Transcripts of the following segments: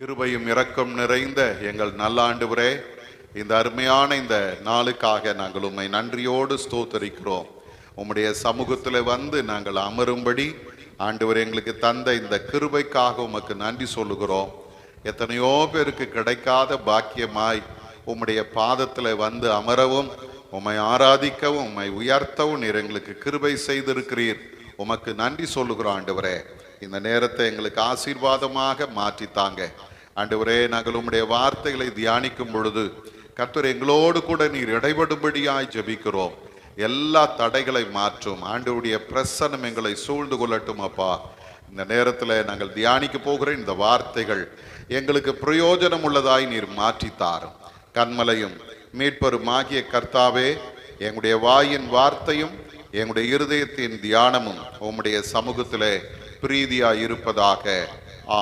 கிருபையும் இரக்கம் நிறைந்த எங்கள் நல்ல ஆண்டவரே, இந்த அருமையான இந்த நாளுக்காக நாங்கள் உம்மை நன்றியோடு ஸ்தோத்தரிக்கிறோம். உம்முடைய சமூகத்தில் வந்து நாங்கள் அமரும்படி ஆண்டவர் எங்களுக்கு தந்த இந்த கிருபைக்காக உமக்கு நன்றி சொல்லுகிறோம். எத்தனையோ பேருக்கு கிடைக்காத பாக்கியமாய் உம்முடைய பாதத்தில் வந்து அமரவும், உம்மை ஆராதிக்கவும், உம்மை உயர்த்தவும் நீர் எங்களுக்கு கிருபை செய்திருக்கிறீர். உமக்கு நன்றி சொல்லுகிறோம் ஆண்டவரே. இந்த நேரத்தை எங்களுக்கு ஆசீர்வாதமாக மாற்றித்தாங்க ஆண்டவரே. நாங்கள் உம்முடைய வார்த்தைகளை தியானிக்கும் பொழுது கர்த்தர் எங்களோடு கூட நீர் இடைபடும்படியாய் ஜெபிக்கிறோம். எல்லா தடைகளை மாற்றும் ஆண்டவருடைய பிரசன்னம் எங்களை சூழ்ந்து கொள்ளட்டும் அப்பா. இந்த நேரத்தில் நாங்கள் தியானிக்க போகிற இந்த வார்த்தைகள் எங்களுக்கு பிரயோஜனம் உள்ளதாய் நீர் மாற்றித்தாரும். கண்மலையும் மீட்பரும் ஆகிய கர்த்தாவே, எங்களுடைய வாயின் வார்த்தையும் எங்களுடைய இருதயத்தின் தியானமும் உம்முடைய சமூகத்திலே பிரீதியாய் இருப்பதாக.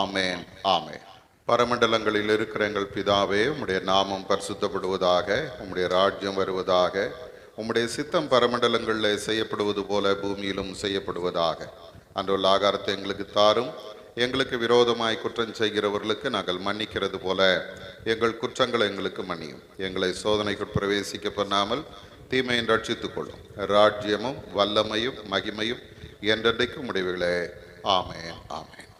ஆமேன், ஆமேன். பரமண்டலங்களில் இருக்கிற எங்கள் பிதாவே, உம்முடைய நாமம் பரிசுத்தப்படுவதாக, உம்முடைய ராஜ்யம் வருவதாக, உம்முடைய சித்தம் பரமண்டலங்களில் செய்யப்படுவது போல பூமியிலும் செய்யப்படுவதாக. அன்றுள்ள ஆகாரத்தை எங்களுக்கு தாரும். எங்களுக்கு விரோதமாய் குற்றம் செய்கிறவர்களுக்கு நாங்கள் மன்னிக்கிறது போல எங்கள் குற்றங்களை எங்களுக்கு மன்னியும். எங்களை சோதனைக்கு பிரவேசிக்க பண்ணாமல் தீமையை ரட்சித்துக் கொள்ளும். ராஜ்யமும் வல்லமையும் மகிமையும் என்றென்றைக்கும் முடிவுகளே. ஆமேன், ஆமேன்.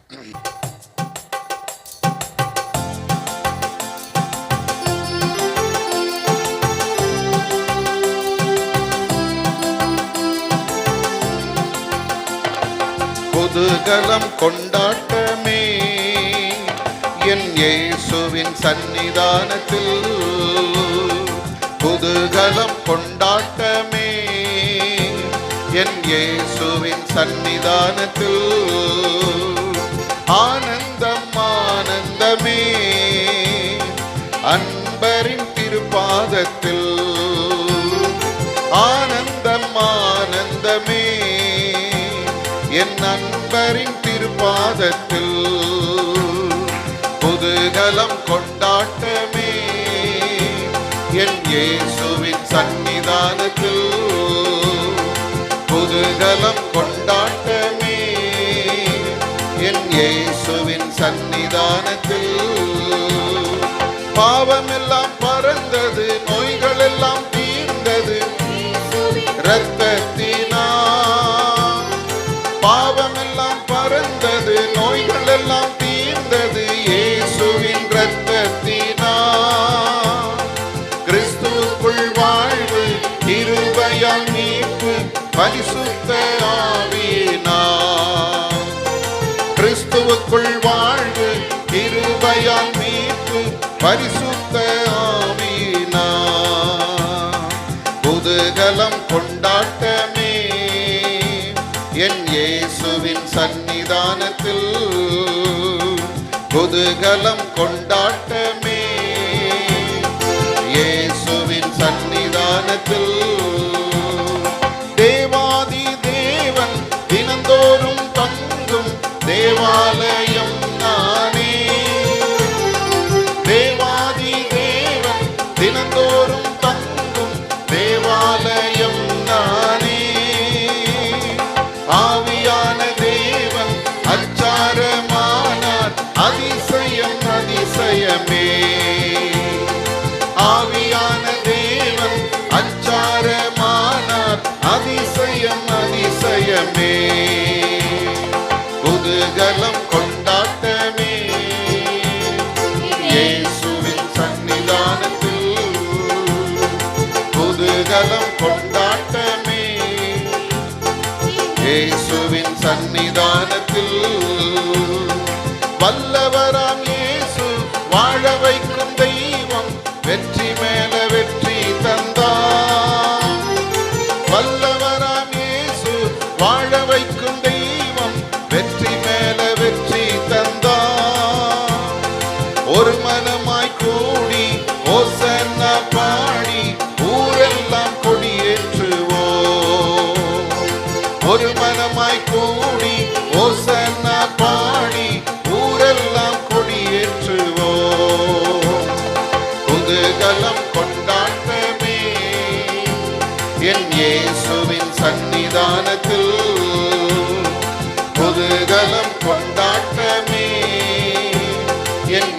குதூகலம் கொண்டாட்டமே என் இயேசுவின் சன்னிதானத்தில், குதூகலம் கொண்டாட்டமே என் இயேசுவின் சன்னிதானத்தில், ஆனந்தம் ஆனந்தமே அன்பரின் திருப்பாதத்தில், ஆனந்தம் ஆனந்தமே என் அன்பரின் திருப்பாதத்தில், குதூகலம் கொண்டாட்டமே என் இயேசுவின் சன்னிதானத்தில், குதூகலம் கொண்டாட்டமே என் இயேசுவின் சன்னிதானத்தில். பாவமெல்லாம் பறந்தது, நோய்கள் எல்லாம் தீர்ந்தது இரத்தத்தினால். பாவமெல்லாம் பறந்தது, நோய்கள் எல்லாம் தீர்ந்தது இயேசுவின் இரத்தத்தினால். கிறிஸ்துவுக்குள் வாழ்வு, கிருபையால் மீட்பு, பரிசுத்த ஆவியினால். கிறிஸ்துவுக்குள் வாழ்வு, கிருபையால் மீட்பு, பரிசுத்த ஆவியினால். குதூகலம் கொண்டாட்டமே என் இயேசுவின் சன்னிதானத்தில், குதூகலம் கொண்டாட்டமே இயேசுவின் சன்னிதானத்தில். தேவாதி தேவன் தினந்தோறும் தங்கும் தேவாலயம் நானே. தேவாதி தேவன் தினந்தோறும் தங்கும் தேவாலயம் நானே. ஆவியான தேவன் அச்சாரமானார், அதிசயம் அதிசயமே. ஆவியான தேவன் அச்சாரமானார், அதிசயம் அதிசயமே. குதூகலம் கொண்டாட்டமே இயேசுவின் சன்னிதானத்தில், குதூகலம் கொண்டாட்டமே இயேசுவின் சன்னிதானத்தில். வல்லவராம் இயேசு வாழ வைக்கும் தெய்வம், வெற்றி மேல வெற்றி தந்தார். வல்லவராம் இயேசு வாழ வைக்கும் தெய்வம், வெற்றி மேல வெற்றி தந்தார். ஒரு மனமாய் கூடி ஓசன்னா பாடி ஊரெல்லாம் கொடியேற்றுவோம். ஒரு மனமாய் கூடி ஓசன்னா பாடி ஊரெல்லாம் கொடியேற்றுவோம். குதூகலம் கொண்டாட்டமே என் இயேசுவின் சன்னிதானத்தில், குதூகலம் கொண்டாட்டமே என்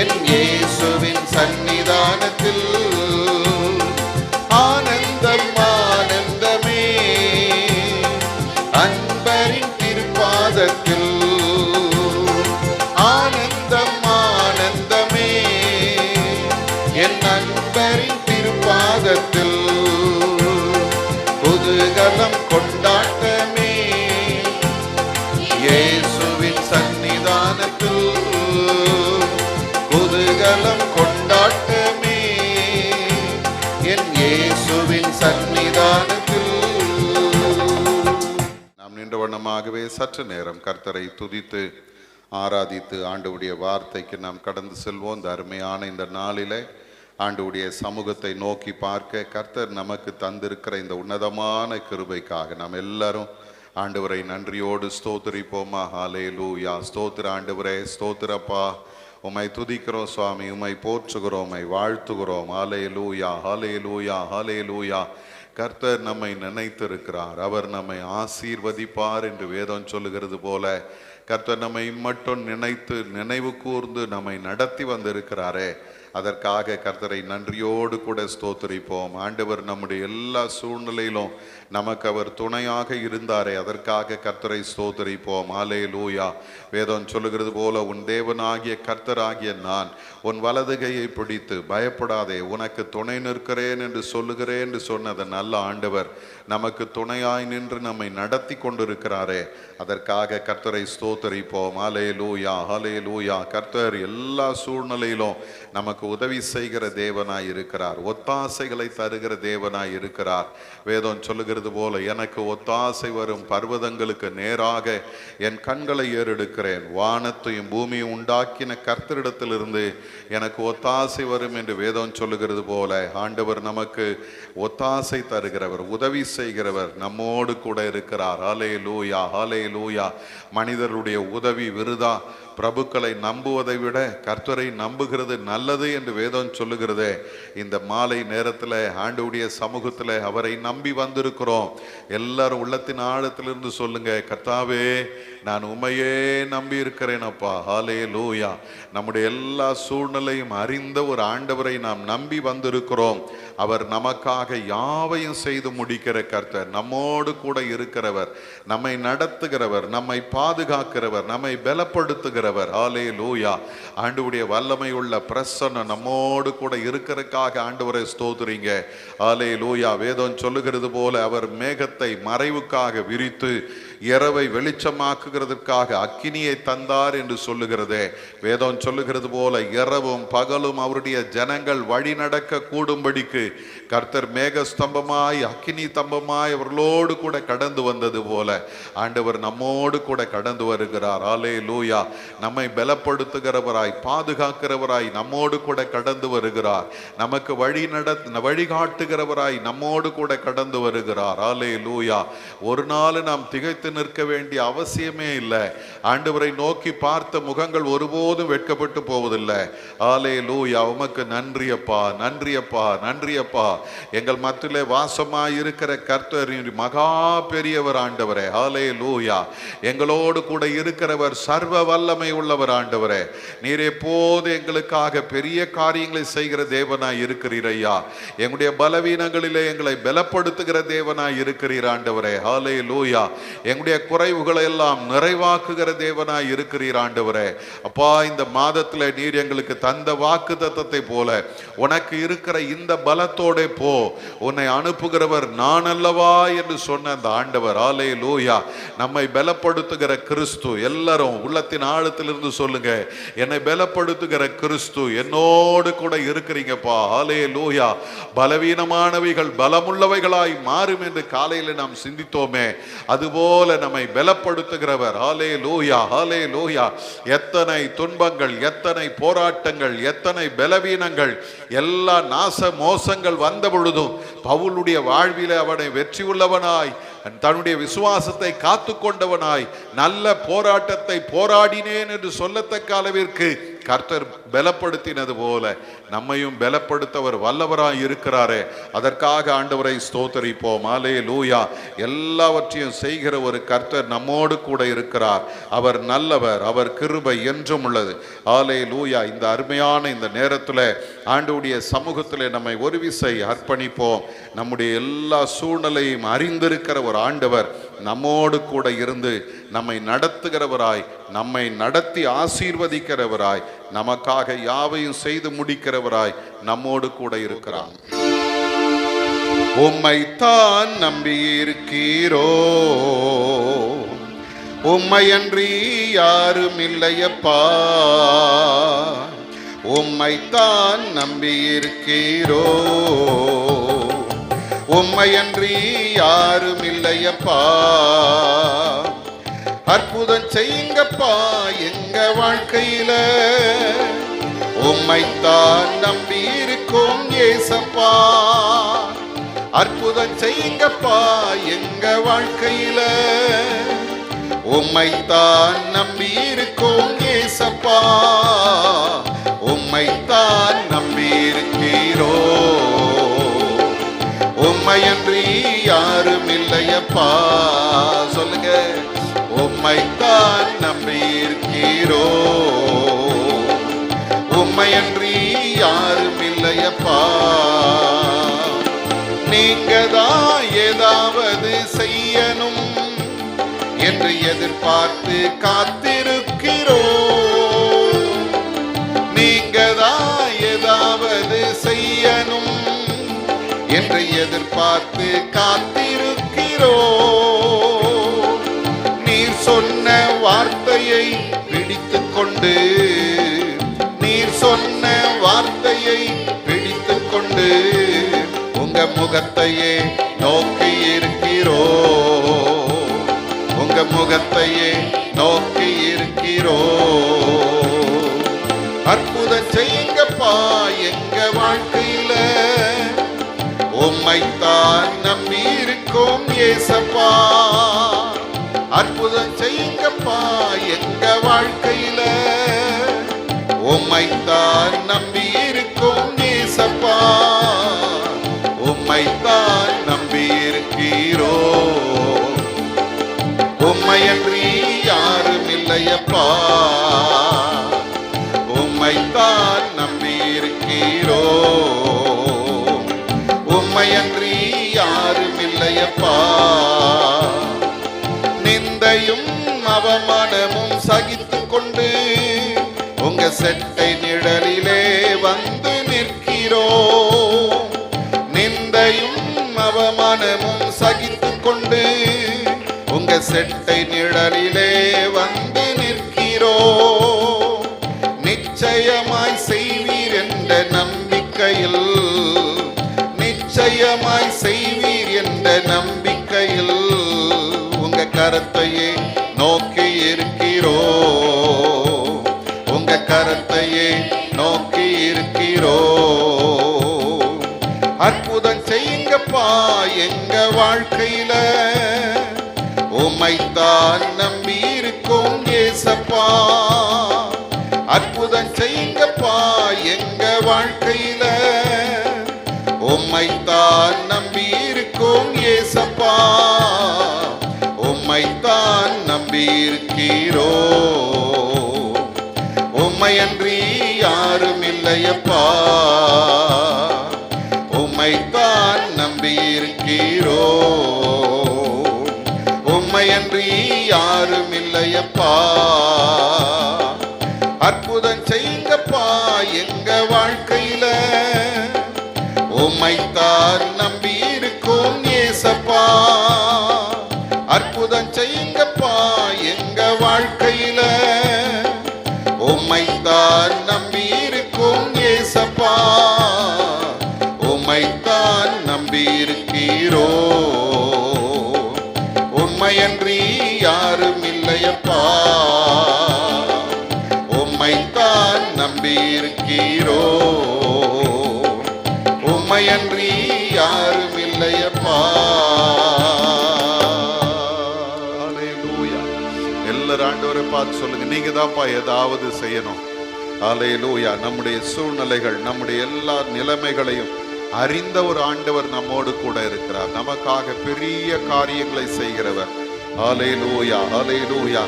என் இயேசுவின் சந்நிதானத்தில் ஆனந்தம் ஆனந்தமே, அன்பரின் திருப்பாதத்தில் ஆனந்தம் ஆனந்தமே, என் அன்பரின் திருப்பாதத்தில் குதூகலம் கொண்டாட்டமே, இயேசுவின் சந்நிதானத்தில் குதூகலம் கொண்டாட்டமே, என் இயேசுவின் சந்நிதானத்தில். நாம் நின்ற வண்ணமாகவே சற்று நேரம் கர்த்தரை துதித்து ஆராதித்து ஆண்டவருடைய வார்த்தைக்கு நாம் கடந்து செல்வோம். இந்த அருமையான இந்த நாளிலே ஆண்டவருடைய சமூகத்தை நோக்கி பார்க்க கர்த்தர் நமக்கு தந்திருக்கிற இந்த உன்னதமான கிருபைக்காக நாம் எல்லாரும் ஆண்டவரை நன்றியோடு ஸ்தோத்திரிப்போமா. ஹல்லேலூயா. ஸ்தோத்திர ஆண்டவரே, ஸ்தோத்திரப்பா. உம்மை துதிக்கிறோம் சுவாமி, உம்மை போற்றுகிறோம், உம்மை வாழ்த்துகிறோம். ஹல்லேலூயா, ஹல்லேலூயா, ஹல்லேலூயா. கர்த்தர் நம்மை நினைத்திருக்கிறார், அவர் நம்மை ஆசீர்வதிப்பார் என்று வேதம் சொல்லுகிறது போல கர்த்தர் நம்மை மட்டும் நினைத்து நினைவு கூர்ந்து நம்மை நடத்தி வந்திருக்கிறாரே, அதற்காக கர்த்தரை நன்றியோடு கூட ஸ்தோத்திரிப்போம். ஆண்டவர் நம்முடைய எல்லா சூழ்நிலையிலும் நமக்கு அவர் துணையாக இருந்தாரே, அதற்காக கர்த்தரை ஸ்தோத்திரிப்போம். ஹல்லேலூயா. வேதம் சொல்லுகிறது போல உன் தேவனாகிய கர்த்தராகிய நான் உன் வலது கையை பிடித்து பயப்படாதே உனக்கு துணை நிற்கிறேன் என்று சொல்லுகிறேன் என்று சொன்னது நல்ல ஆண்டவர் நமக்கு துணையாய் நின்று நம்மை நடத்தி கொண்டிருக்கிறாரே, அதற்காக கர்த்தரை ஸ்தோத்திரிப்போம். ஹல்லேலூயா, ஹல்லேலூயா. கர்த்தர் எல்லா சூழ்நிலையிலும் நமக்கு உதவி செய்கிற தேவனாய் இருக்கிறார், ஒத்தாசைகளை தருகிற தேவனாய் இருக்கிறார். வேதம் சொல்லுகிறது போல எனக்கு ஒத்தாசை வரும் பர்வதங்களுக்கு நேராக என் கண்களை ஏறெடுக்கிறேன், வானத்தையும் பூமியும் உண்டாக்கின கர்த்தரிடத்திலிருந்து எனக்கு ஒத்தாசை வரும் என்று வேதம் சொல்லுகிறது போல ஆண்டவர் நமக்கு ஒத்தாசை தருகிறவர், உதவி செய்கிறவர், நம்மோடு கூட இருக்கிறார். ஹல்லேலூயா, ஹல்லேலூயா. மனிதருடைய உதவி விருதா, பிரபுக்களை நம்புவதை விட கர்த்தரை நம்புகிறது நல்லது என்று வேதம் சொல்லுகிறதே. இந்த மாலை நேரத்தில் ஆண்டவருடைய சமூகத்தில் அவரை நம்பி வந்திருக்கிறோம். எல்லாரும் உள்ளத்தின் ஆழத்திலிருந்து சொல்லுங்க, கர்த்தாவே நான் உம்மையே நம்பி இருக்கிறேன் அப்பா. ஹல்லேலூயா. நம்முடைய எல்லா சூழ்நிலையும் அறிந்த ஒரு ஆண்டவரை நாம் நம்பி வந்திருக்கிறோம். அவர் நமக்காக யாவையும் செய்து முடிக்கிற கர்த்தர், நம்மோடு கூட இருக்கிறவர், நம்மை நடத்துகிறவர், நம்மை பாதுகாக்கிறவர், நம்மை பலப்படுத்துகிறவர். ஹல்லேலூயா. ஆண்டவருடைய வல்லமை உள்ள பிரசன்னம் நம்மோடு கூட இருக்கிறதுக்காக ஆண்டவரை ஸ்தோத்திரிங்க. ஹல்லேலூயா. வேதம் சொல்லுகிறது போல அவர் மேகத்தை மறைவுக்காக விரித்து இரவை வெளிச்சமாக்குகிறதுக்காக அக்கினியை தந்தார் என்று சொல்லுகிறதே. வேதம் சொல்லுகிறது போல இரவும் பகலும் அவருடைய ஜனங்கள் வழி நடக்க கூடும்படிக்கு கர்த்தர் மேக ஸ்தம்பமாய் அக்கினி ஸ்தம்பமாய் அவர்களோடு கூட கடந்து வந்தது போல ஆண்டவர் நம்மோடு கூட கடந்து வருகிறார். ஹல்லேலூயா. நம்மை பலப்படுத்துகிறவராய் பாதுகாக்கிறவராய் நம்மோடு கூட கடந்து வருகிறார். நமக்கு வழிகாட்டுகிறவராய் நம்மோடு கூட கடந்து வருகிறார். ஹல்லேலூயா. ஒரு நாள் நாம் திகைத்து நிற்க வேண்டிய அவசியமே இல்லை. ஆண்டவரை நோக்கி பார்த்த முகங்கள் ஒருபோதும் வெட்கப்பட்டு போவதில்லை. ஹல்லேலூயா. உமக்கு நன்றியப்பா, நன்றியப்பா, நன்றியப்பா. எங்கள் மத்தியிலே வாசமாய் இருக்கிற கர்த்தர் மகா பெரியவர் ஆண்டவரே. ஹல்லேலூயா. எங்களோடு கூட இருக்கிறவர் சர்வ வல்லமை உள்ளவர் ஆண்டவரே. நீர் எப்போது எங்களுக்காக பெரிய காரியங்களை செய்கிற தேவனாய் இருக்கிறீர் ஐயா. எங்களுடைய பலவீனங்களிலே எங்களை பலப்படுத்துகிற தேவனாய் இருக்கிறீர் ஆண்டவரே. ஹல்லேலூயா. எங்களுடைய குறைவுகளை எல்லாம் நிறைவாக்குகிற தேவனாய் இருக்கிறீர் ஆண்டவரே. அப்பா, இந்த மாதத்தில் நீர் எங்களுக்கு தந்த வாக்குத்தத்தத்தை போல உனக்கு இருக்கிற இந்த பலத்தோட போ, உன்னை அனுப்புகிறவர் நான் அல்லவா என்று சொன்ன அந்த ஆண்டவர். ஹல்லேலூயா. நம்மை பலப்படுத்துகிற கிறிஸ்து. எல்லாரும் உள்ளத்தின் ஆழத்திலிருந்து சொல்லுங்க, என்னை பலப்படுத்துகிற கிறிஸ்து என்னோடு கூட இருக்கிறீங்கப்பா. ஹல்லேலூயா. பலவீனமானவைகள் பலமுள்ளவைகளாய் மாறும் என்று காலையில் நாம் சிந்தித்தோமே, அதுபோல நம்மை பலப்படுத்துகிறவர். ஹல்லேலூயா, ஹல்லேலூயா. எத்தனை துன்பங்கள், எத்தனை போராட்டங்கள், எத்தனை பலவீனங்கள், எல்லா நாச மோசங்கள் வந்த பொழுதும் பவுலுடைய வாழ்விலே அவனை வெற்றி உள்ளவனாய் தன்னுடைய விசுவாசத்தை காத்து கொண்டவனாய் நல்ல போராட்டத்தை போராடினேன் என்று சொல்லத்தக்க அளவிற்கு கர்த்தர் பலப்படுத்தினது போல நம்மையும் பலப்படுத்தவர் வல்லவராய் இருக்கிறாரே, அதற்காக ஆண்டவரை ஸ்தோத்தரிப்போம். அல்லேலூயா. எல்லாவற்றையும் செய்கிற ஒரு கர்த்தர் நம்மோடு கூட இருக்கிறார். அவர் நல்லவர், அவர் கிருபை என்றும் உள்ளது. அல்லேலூயா. இந்த அருமையான இந்த நேரத்தில் ஆண்டவருடைய சமூகத்தில் நம்மை ஒரு விசை அர்ப்பணிப்போம். நம்முடைய எல்லா சூழ்நிலையும் அறிந்திருக்கிற ஒரு ஆண்டவர் நம்மோடு கூட இருந்து நம்மை நடத்துகிறவராய், நம்மை நடத்தி ஆசீர்வதிக்கிறவராய், நமக்காக யாவையும் செய்து முடிக்கிறவராய் நம்மோடு கூட இருக்கிறார். உம்மைத்தான் நம்பியிருக்கிறோ, உம்மையன்றி யாரும் இல்லையப்பா. உம்மைத்தான் நம்பியிருக்கிறோ, உம்மையன்றி யாரும் இல்லையப்பா. அற்புதம் செய்யுங்கப்பா எங்க வாழ்க்கையில, உம்மைத்தான் நம்பி இருக்கோம் ஏசப்பா. அற்புதம் செய்யுங்கப்பா எங்க வாழ்க்கையில, உம்மைத்தான் நம்பி இருக்கோம் ஏசப்பா. உம்மைத்தான் நம்பி இருக்கிறோ, உம்மையன்றி யாரும் இல்லையப்பா. சொல்லுங்க. உம்மைத்தான் நம்பி இருக்கிறோ, உம்மையன்றி யாரும் இல்லையப்பா. நீங்க தான் ஏதாவது செய்யணும் என்று எதிர்பார்த்து காத்திருக்கிறோ. நீங்க தான் ஏதாவது செய்யணும் என்று எதிர்பார்த்து காத்திருக்கிறோ. நீர் சொன்ன வார்த்தையை பிடித்துக் கொண்டு, நீர் சொன்ன வார்த்தையை பிடித்துக் கொண்டு உங்க முகத்தையே நோக்கி இருக்கிறோ, உங்க முகத்தையே நோக்கி இருக்கிறோ. அற்புதம் செய்யுங்கப்பா எங்க வாழ்க்கையில, உம்மைத்தான் நம்பி இருக்கோம் ஏசப்பா. அற்புதம் செய்யுங்கப்பா எங்க வாழ்க்கையில, உம்மைத்தான் நம்பி இருக்கோம் ஏசப்பா. உம்மைத்தான் நம்பி இருக்கிறோ, உம்மையன்றி யாரும் இல்லையப்பா. உம்மைத்தான் நம்பி இருக்கிறோ, உம்மையன்றி யாரும் இல்லையப்பா. நிந்தையும் அவமானமும் சகித்துக் கொண்டு உங்க செட்டை நிழலிலே வந்து நிற்கிறோ. நிந்தையும் அவமானமும் சகித்துக் கொண்டு உங்க செட்டை நிழலிலே வந்து நிற்கிறோ. நிச்சயமாய் செய்வீர் என்ற நம்பிக்கையில், நிச்சயமாய் செய்வீர் என்ற நம்பிக்கையில் உங்க கரத்தையே நோக்கி இருக்கிறோ, உங்க கரத்தையே நோக்கி இருக்கிறோ. அற்புதம் செய்யுங்கப்பா எங்க வாழ்க்கையில, உம்மைத்தான் நம்பி இருக்கோம் ஏசப்பா. அற்புதம் செய்யுங்கப்பா எங்க வாழ்க்கையில, உம்மைத்தான் நம்பி இருக்கோம் ஏசப்பா. உம்மைத்தான் நம்பி இருக்கிறோ, உம்மையன்றி யாரும் இல்லையப்பா. உம்மைத்தான் நம்பி இருக்கிறோ, உம்மையன்றி யாரும் இல்லையப்பா. அற்புதம் செய்யுங்கப்பா எங்க வாழ்க்கையில, உம்மைத்தான் நம்பி இருக்கோம் ஏசப்பா. அற்புதம் செய்யுங்கப்பா எங்க வாழ்க்கையில, உம்மைத்தான் நம்பி இருக்கோம் ஏசப்பா. உம்மைத்தான் நம்பி இருக்கிறோ, உம்மையன்றி யாரும் இல்லையப்பா. உம்மைத்தான் நம்பி இருக்கிறோ, உம்மையன்றி யாரும் இல்லையப்பா. எல்லாரும் ஆண்டவரை பார்த்து சொல்லுங்க, நீங்க தான்ப்பா ஏதாவது செய்யணும். அல்லேலூயா. நம்முடைய சூழ்நிலைகள், நம்முடைய எல்லா நிலைமைகளையும் அறிந்த ஒரு ஆண்டவர் நம்மோடு கூட இருக்கிறார். நமக்காக பெரிய காரியங்களை செய்கிறவர். அல்லேலூயா, அல்லேலூயா.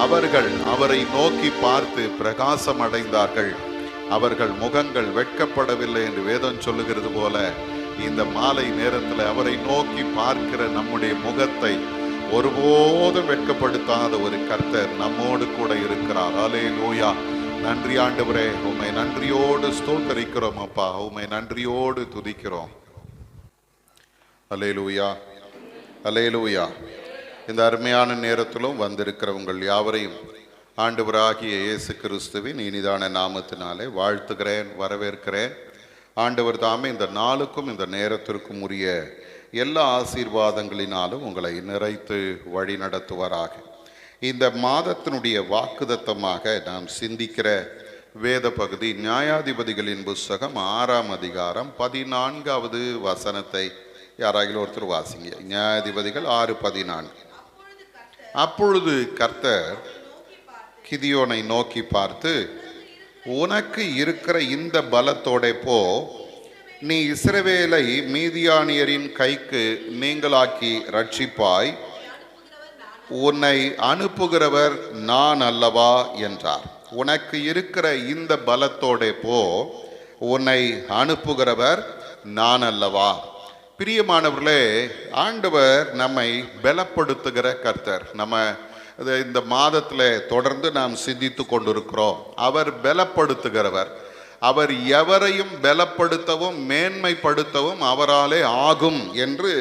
அவர்கள் அவரை நோக்கி பார்த்து பிரகாசம் அடைந்தார்கள், அவர்கள் முகங்கள் வெட்கப்படவில்லை என்று வேதம் சொல்லுகிறது போல, இந்த மாலை நேரத்தில் அவரை நோக்கி பார்க்கிற நம்முடைய முகத்தை ஒருபோதும் வெட்கப்படுத்தாத ஒரு கர்த்தர் நம்மோடு கூட இருக்கிறார். அல்லேலூயா. நன்றி ஆண்டவரே, உம்மை நன்றியோடு ஸ்தோத்தரிக்கிறோம் அப்பா, உம்மை நன்றியோடு துதிக்கிறோம். அல்லேலூயா, அல்லேலூயா. இந்த அருமையான நேரத்திலும் வந்திருக்கிற உங்கள் யாவரையும் ஆண்டவராகிய இயேசு கிறிஸ்துவின் இனிதான நாமத்தினாலே வாழ்த்துகிறேன், வரவேற்கிறேன். ஆண்டவர் தாமே இந்த நாளுக்கும் இந்த நேரத்திற்கும் உரிய எல்லா ஆசீர்வாதங்களினாலும் உங்களை நிறைத்து வழி நடத்துவாராக. இந்த மாதத்தினுடைய வாக்குதத்தமாக நாம் சிந்திக்கிற வேத பகுதி நியாயாதிபதிகளின் புஸ்தகம் 6ஆம் அதிகாரம் 14வது வசனத்தை யாராகிலும் ஒருத்தர் வாசிங்க. நியாயாதிபதிகள் 6:14. அப்பொழுது கர்த்தர் கிதியோனை நோக்கி பார்த்து, உனக்கு இருக்கிற இந்த பலத்தோட போ, நீ இஸ்ரவேலை மீதியானியரின் கைக்கு நீங்களாக்கி ரட்சிப்பாய், உன்னை அனுப்புகிறவர் நான் அல்லவா என்றார். உனக்கு இருக்கிற இந்த பலத்தோட போ, உன்னை அனுப்புகிறவர் நான் அல்லவா. பிரியமானவர்களே, ஆண்டவர் நம்மை பலப்படுத்துகிற கர்த்தர். நம்ம இந்த மாதத்தில் தொடர்ந்து நாம் சிந்தித்து கொண்டிருக்கிறோம். அவர் பலப்படுத்துகிறவர். அவர் எவரையும் பலப்படுத்தவும் மேன்மைப்படுத்தவும் அவராலே ஆகும் என்று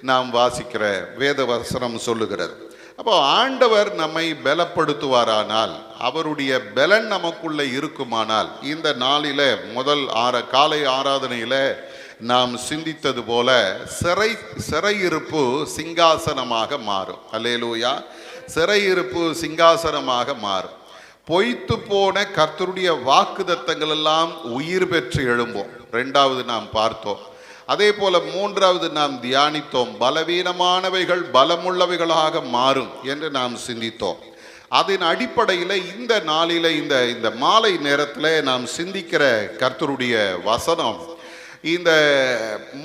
நாம் வாசிக்கிற வேத வசனம் சொல்லுகிறது. அப்போ ஆண்டவர் நம்மை பலப்படுத்துவாரானால், அவருடைய பலன் நமக்குள்ள இருக்குமானால், இந்த நாளில முதல் காலை ஆராதனையில நாம் சிந்தித்தது போல சிறையிருப்பு சிங்காசனமாக மாறும். அல்லேலூயா. சிறையிருப்பு சிங்காசனமாக மாறும். பொய்த்து போன கர்த்தருடைய வாக்குதத்தங்கள் எல்லாம் உயிர் பெற்று எழும்போம். 2வது நாம் பார்த்தோம். அதே போல 3வது நாம் தியானித்தோம். பலவீனமானவைகள் பலமுள்ளவைகளாக மாறும் என்று நாம் சிந்தித்தோம். அதன் அடிப்படையில் இந்த நாளில இந்த மாலை நேரத்தில் நாம் சிந்திக்கிற கர்த்தருடைய வசனம், இந்த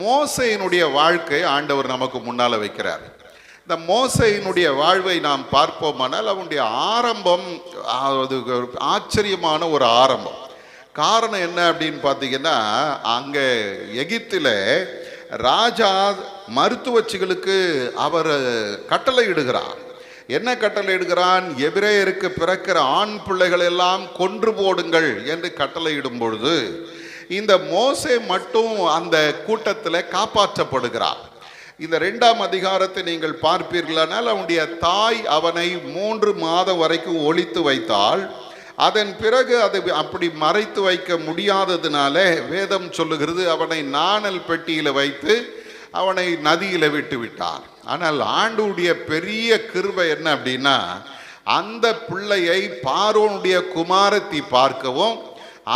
மோசேயினுடைய வாழ்க்கை ஆண்டவர் நமக்கு முன்னால வைக்கிறார். இந்த மோசேயினுடைய வாழ்வை நாம் பார்ப்போமானால் அவனுடைய ஆரம்பம் அது ஆச்சரியமான ஒரு ஆரம்பம். காரணம் என்ன அப்படின்னு பார்த்தீங்கன்னா, அங்கே எகிப்தில் ராஜா மருத்துவச்சிகளுக்கு அவர் கட்டளை இடுகிறார். என்ன கட்டளை இடுகிறான்? எபிரேயருக்கு பிறக்கிற ஆண் பிள்ளைகள் எல்லாம் கொன்று போடுங்கள் என்று கட்டளை இடும் பொழுது இந்த மோசே மட்டும் அந்த கூட்டத்தில் காப்பாற்றப்படுகிறார். இந்த 2ஆம் அதிகாரத்தை நீங்கள் பார்ப்பீர்களானால், அவனுடைய தாய் அவனை 3 மாதம் வரைக்கும் ஒளித்து வைத்தாள். அதன் பிறகு அதை அப்படி மறைத்து வைக்க முடியாததுனால வேதம் சொல்லுகிறது, அவனை நாணல் பெட்டியில வைத்து அவனை நதியில விட்டு விட்டார். ஆனால் ஆண்டவருடைய பெரிய கிருபை என்ன அப்படின்னா, அந்த பிள்ளையை பார்வோனுடைய குமாரத்தி பார்க்கவும்,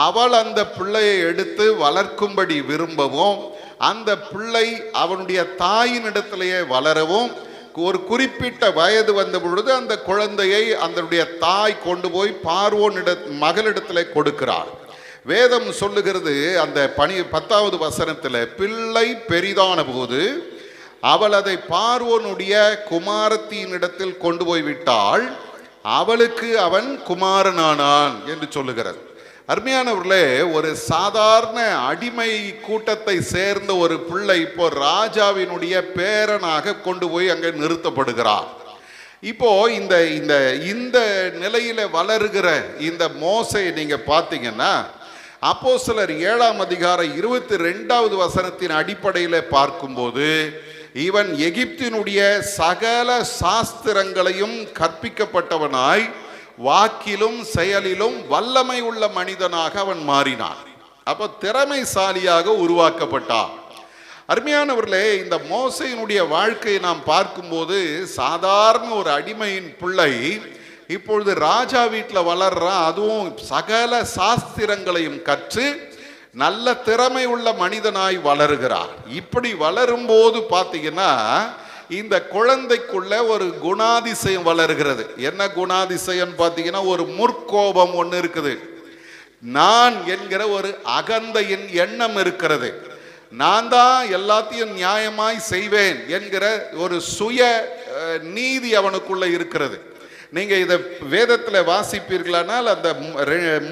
அவள் அந்த பிள்ளையை எடுத்து வளர்க்கும்படி விரும்பவும், அந்த பிள்ளை அவனுடைய தாயின் இடத்திலேயே வளரவும், ஒரு குறிப்பிட்ட வயது வந்த பொழுது அந்த குழந்தையை அதனுடைய தாய் கொண்டு போய் பார்வோன் மகளிடத்தில் கொடுக்கிறாள். வேதம் சொல்லுகிறது, அந்த 10வது வசனத்தில், பிள்ளை பெரிதான போது அவள் அதை பார்வோனுடைய குமாரத்தின் இடத்தில் கொண்டு போய் விட்டாள், அவளுக்கு அவன் குமாரனானான் என்று சொல்லுகிறது. அருமையானவர்களே, ஒரு சாதாரண அடிமை கூட்டத்தை சேர்ந்த ஒரு பிள்ளை இப்போ ராஜாவினுடைய பேரனாக கொண்டு போய் அங்கே நிறுத்தப்படுகிறார். இப்போ இந்த இந்த இந்த நிலையில வளருகிற இந்த மோசே நீங்க பார்த்தீங்கன்னா, அப்போஸ்தலர் 7ஆம் அதிகாரம் 22வது வசனத்தின் அடிப்படையில் பார்க்கும்போது, இவன் எகிப்தினுடைய சகல சாஸ்திரங்களையும் கற்பிக்கப்பட்டவனாய் வாக்கிலும் செயலிலும் வல்லமை உள்ள மனிதனாக அவன் மாறினான். அப்ப திறமைசாலியாக உருவாக்கப்பட்டான். அருமையானவர்களே, இந்த மோசேயினுடைய வாழ்க்கையை நாம் பார்க்கும்போது, சாதாரண ஒரு அடிமையின் பிள்ளை இப்பொழுது ராஜா வீட்டில் வளர்றான். அதுவும் சகல சாஸ்திரங்களையும் கற்று நல்ல திறமை உள்ள மனிதனாய் வளருகிறார். இப்படி வளரும் போது பார்த்தீங்கன்னா, இந்த குழந்தைக்குள்ள ஒரு குணாதிசயம் வளர்கிறது. என்ன குணாதிசயம் பார்த்தீங்கன்னா, ஒரு முற்கோபம் ஒன்று இருக்குது. நான் என்கிற ஒரு அகந்தையின் எண்ணம் இருக்கிறது. நான் தான் எல்லாத்தையும் நியாயமாய் செய்வேன் என்கிற ஒரு சுய நீதி அவனுக்குள்ள இருக்கிறது. நீங்க இதை வேதத்துல வாசிப்பீர்களானால் அந்த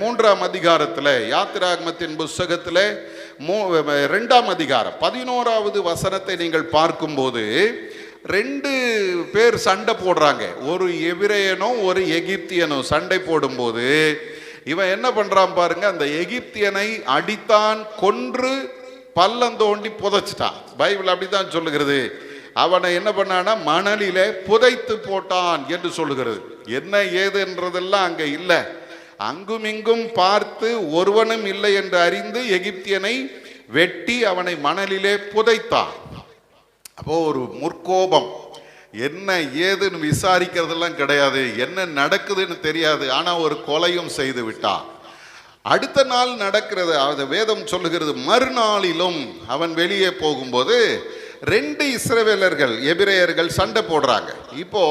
3ஆம் அதிகாரத்துல, யாத்திராகமத்தின் புஸ்தகத்துல 2ஆம் அதிகாரம் 11வது வசனத்தை நீங்கள் பார்க்கும்போது 2 பேர் சண்டை போடுறாங்க. ஒரு எபிரேயனோ ஒரு எகிப்தியனோ சண்டை போடும்போது இவன் என்ன பண்றான் பாருங்க, அந்த எகிப்தியனை அடித்தான், கொன்று பள்ளம் தோண்டி புதைச்சிட்டான். பைபிள் அப்படித்தான் சொல்லுகிறது. அவனை என்ன பண்ணானா மணலிலே புதைத்து போட்டான் என்று சொல்லுகிறது. என்ன ஏதுன்றதெல்லாம் அங்க இல்லை. அங்கும் இங்கும் பார்த்து ஒருவனும் இல்லை என்று அறிந்து எகிப்தியனை வெட்டி அவனை மணலிலே புதைத்தான். அப்போ ஒரு முற்கோபம், என்ன ஏதுன்னு விசாரிக்கிறதெல்லாம் கிடையாது, என்ன நடக்குதுன்னு தெரியாது. ஆனா ஒரு கொலையும் செய்து விட்டான். அடுத்த நாள் நடக்கிறது, அது வேதம் சொல்லுகிறது. மறுநாளிலும் அவன் வெளியே போகும்போது 2 இஸ்ரவேலர்கள் எபிரேயர்கள் சண்டை போடுறாங்க. இப்போ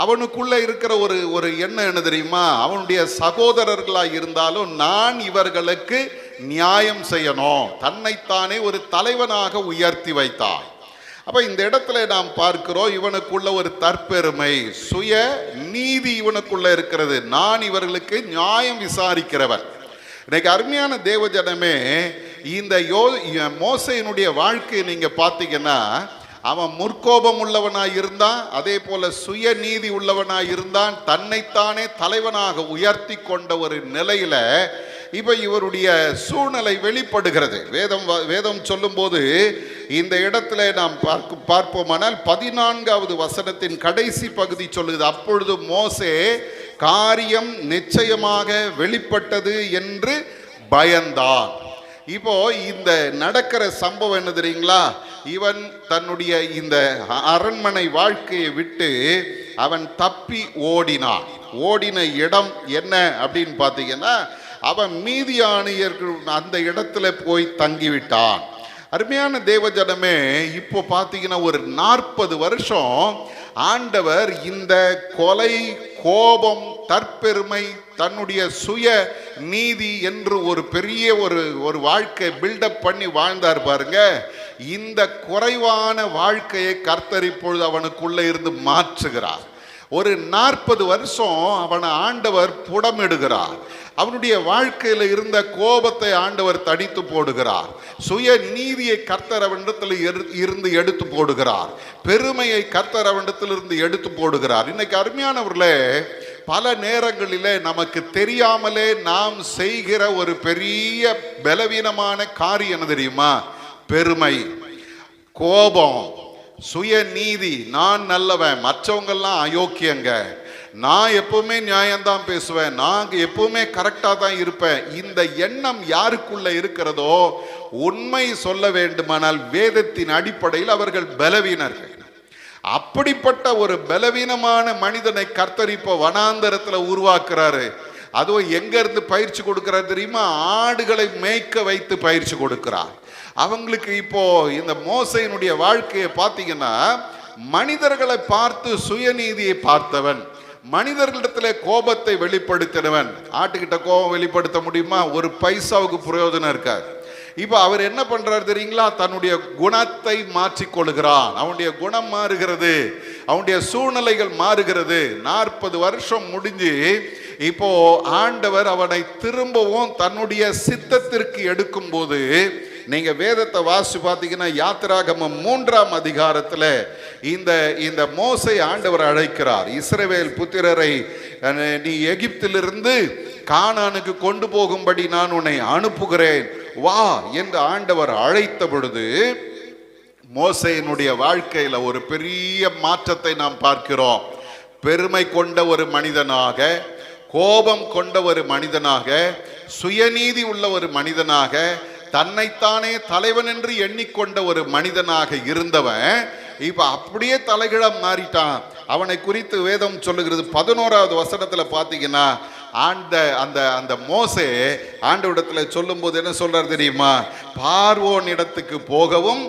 அவனுக்குள்ள இருக்கிற ஒரு எண்ணம் என்ன தெரியுமா, அவனுடைய சகோதரர்களா இருந்தாலும் நான் இவர்களுக்கு நியாயம் செய்யணும், தன்னைத்தானே ஒரு தலைவனாக உயர்த்தி வைத்தான். அப்ப இந்த இடத்துல நாம் பார்க்கிறோம், இவனுக்குள்ள ஒரு தற்பெருமை, சுய நீதி இவனுக்குள்ள இருக்கிறது. நான் இவர்களுக்கு நியாயம் விசாரிக்கிறவன். இன்னைக்கு அருமையான தேவஜனமே, இந்த மோசேயினுடைய வாழ்க்கையை நீங்க பார்த்தீங்கன்னா, அவன் முற்கோபம் உள்ளவனாய் இருந்தான், அதே போல சுய நீதி உள்ளவனாய் இருந்தான், தன்னைத்தானே தலைவனாக உயர்த்தி கொண்ட ஒரு நிலையில இப்ப இவருடைய சூழ்நிலை வெளிப்படுகிறது. வேதம் சொல்லும் போது இந்த இடத்துல நாம் பார்ப்போமானால் 14வது வசனத்தின் கடைசி பகுதி சொல்லுது, அப்பொழுது மோசே காரியம் நிச்சயமாக வெளிப்பட்டது என்று பயந்தான். இப்போ இந்த நடக்கிற சம்பவம் என்ன தெரியுங்களா, இவன் தன்னுடைய இந்த அரண்மனை வாழ்க்கையை விட்டு அவன் தப்பி ஓடினான். ஓடின இடம் என்ன அப்படின்னு பார்த்தீங்கன்னா, அவன் மீதியானியர்கள் அந்த இடத்துல போய் தங்கிவிட்டான். அருமையான தேவஜனமே, இப்போ பார்த்தீங்கன்னா ஒரு 40 வருஷம் ஆண்டவர் இந்த கொலை, கோபம், தற்பெருமை, தன்னுடைய சுய நீதி என்று ஒரு பெரிய ஒரு வாழ்க்கை பில்டப் பண்ணி வாழ்ந்தார் பாருங்க. இந்த குறைவான வாழ்க்கையை கர்த்தர் இப்பொழுது அவனுக்குள்ள இருந்து மாற்றுகிறார். ஒரு 40 வருஷம் அவனை ஆண்டவர் புடமிடுகிறார். அவனுடைய வாழ்க்கையில இருந்த கோபத்தை ஆண்டவர் தடித்து போடுகிறார். சுய நீதியை கர்த்தர் அவனிடத்தில் இருந்து எடுத்து போடுகிறார். பெருமையை கர்த்தர் அவனிடத்தில் இருந்து எடுத்து போடுகிறார். இன்னைக்கு அருமையானவர்களே, பல நேரங்களிலே நமக்கு தெரியாமலே நாம் செய்கிற ஒரு பெரிய பலவீனமான காரியம் என்ன தெரியுமா, பெருமை, கோபம், சுய நீதி. நான் நல்லவன், மற்றவங்கெல்லாம் அயோக்கியங்க, நான் எப்பவுமே நியாயம்தான் பேசுவேன், நான் எப்பவுமே கரெக்டாக தான் இருப்பேன். இந்த எண்ணம் யாருக்குள்ள இருக்கிறதோ, உண்மை சொல்ல வேண்டுமானால் வேதத்தின் அடிப்படையில் அவர்கள் பலவீனர்கள். அப்படிப்பட்ட ஒரு பலவீனமான மனிதனை கர்த்தர் இப்போ வனாந்தரத்துல உருவாக்குறாரு. அதுவும் எங்க இருந்து பயிற்சி கொடுக்கிறார் தெரியுமா, ஆடுகளை மேய்க்க வைத்து பயிற்சி கொடுக்கிறார். அவங்களுக்கு இப்போ இந்த மோசையினுடைய வாழ்க்கையை பார்த்தீங்கன்னா, மனிதர்களை பார்த்து சுயநீதியை பார்த்தவன், மனிதர்களிடத்துல கோபத்தை வெளிப்படுத்தினவன். ஆட்டுக்கிட்ட கோபம் வெளிப்படுத்த முடியுமா? ஒரு பைசாவுக்கு பிரயோஜனம் இருக்காது. இப்ப அவர் என்ன பண்றாரு தெரியுங்களா, தன்னுடைய குணத்தை மாற்றிக்கொள்கிறான். அவனுடைய குணம் மாறுகிறது, அவனுடைய சூழ்நிலைகள் மாறுகிறது. 40 வருஷம் முடிஞ்சு இப்போ ஆண்டவர் அவனை திரும்பவும் தன்னுடைய சித்தத்திற்கு எடுக்கும் போது, நீங்க வேதத்தை வாசி பார்த்தீங்கன்னா, யாத்திராகமம் 3ஆம் அதிகாரத்துல இந்த மோசை ஆண்டவர் அழைக்கிறார். இஸ்ரவேல் புத்திரரை நீ எகிப்திலிருந்து கானானுக்கு கொண்டு போகும்படி நான் உன்னை அனுப்புகிறேன், வா என்று ஆண்டவர் அழைத்த பொழுது, மோசையினுடைய வாழ்க்கையில ஒரு பெரிய மாற்றத்தை நாம் பார்க்கிறோம். பெருமை கொண்ட ஒரு மனிதனாக, கோபம் கொண்ட ஒரு மனிதனாக, சுயநீதி உள்ள ஒரு மனிதனாக, தன்னைத்தானே தலைவன் என்று எண்ணிக்கொண்ட ஒரு மனிதனாக இருந்தவன் இப்ப அப்படியே தலைகிழம் மாறிட்டான். அவனை குறித்து வேதம் சொல்லுகிறது 11வது வசனத்துல பாத்தீங்கன்னா, அந்த மோசே ஆண்டவரிடத்துல சொல்லும் போது என்ன சொல்றார் தெரியுமா, பார்வோன் இடத்துக்கு போகவும்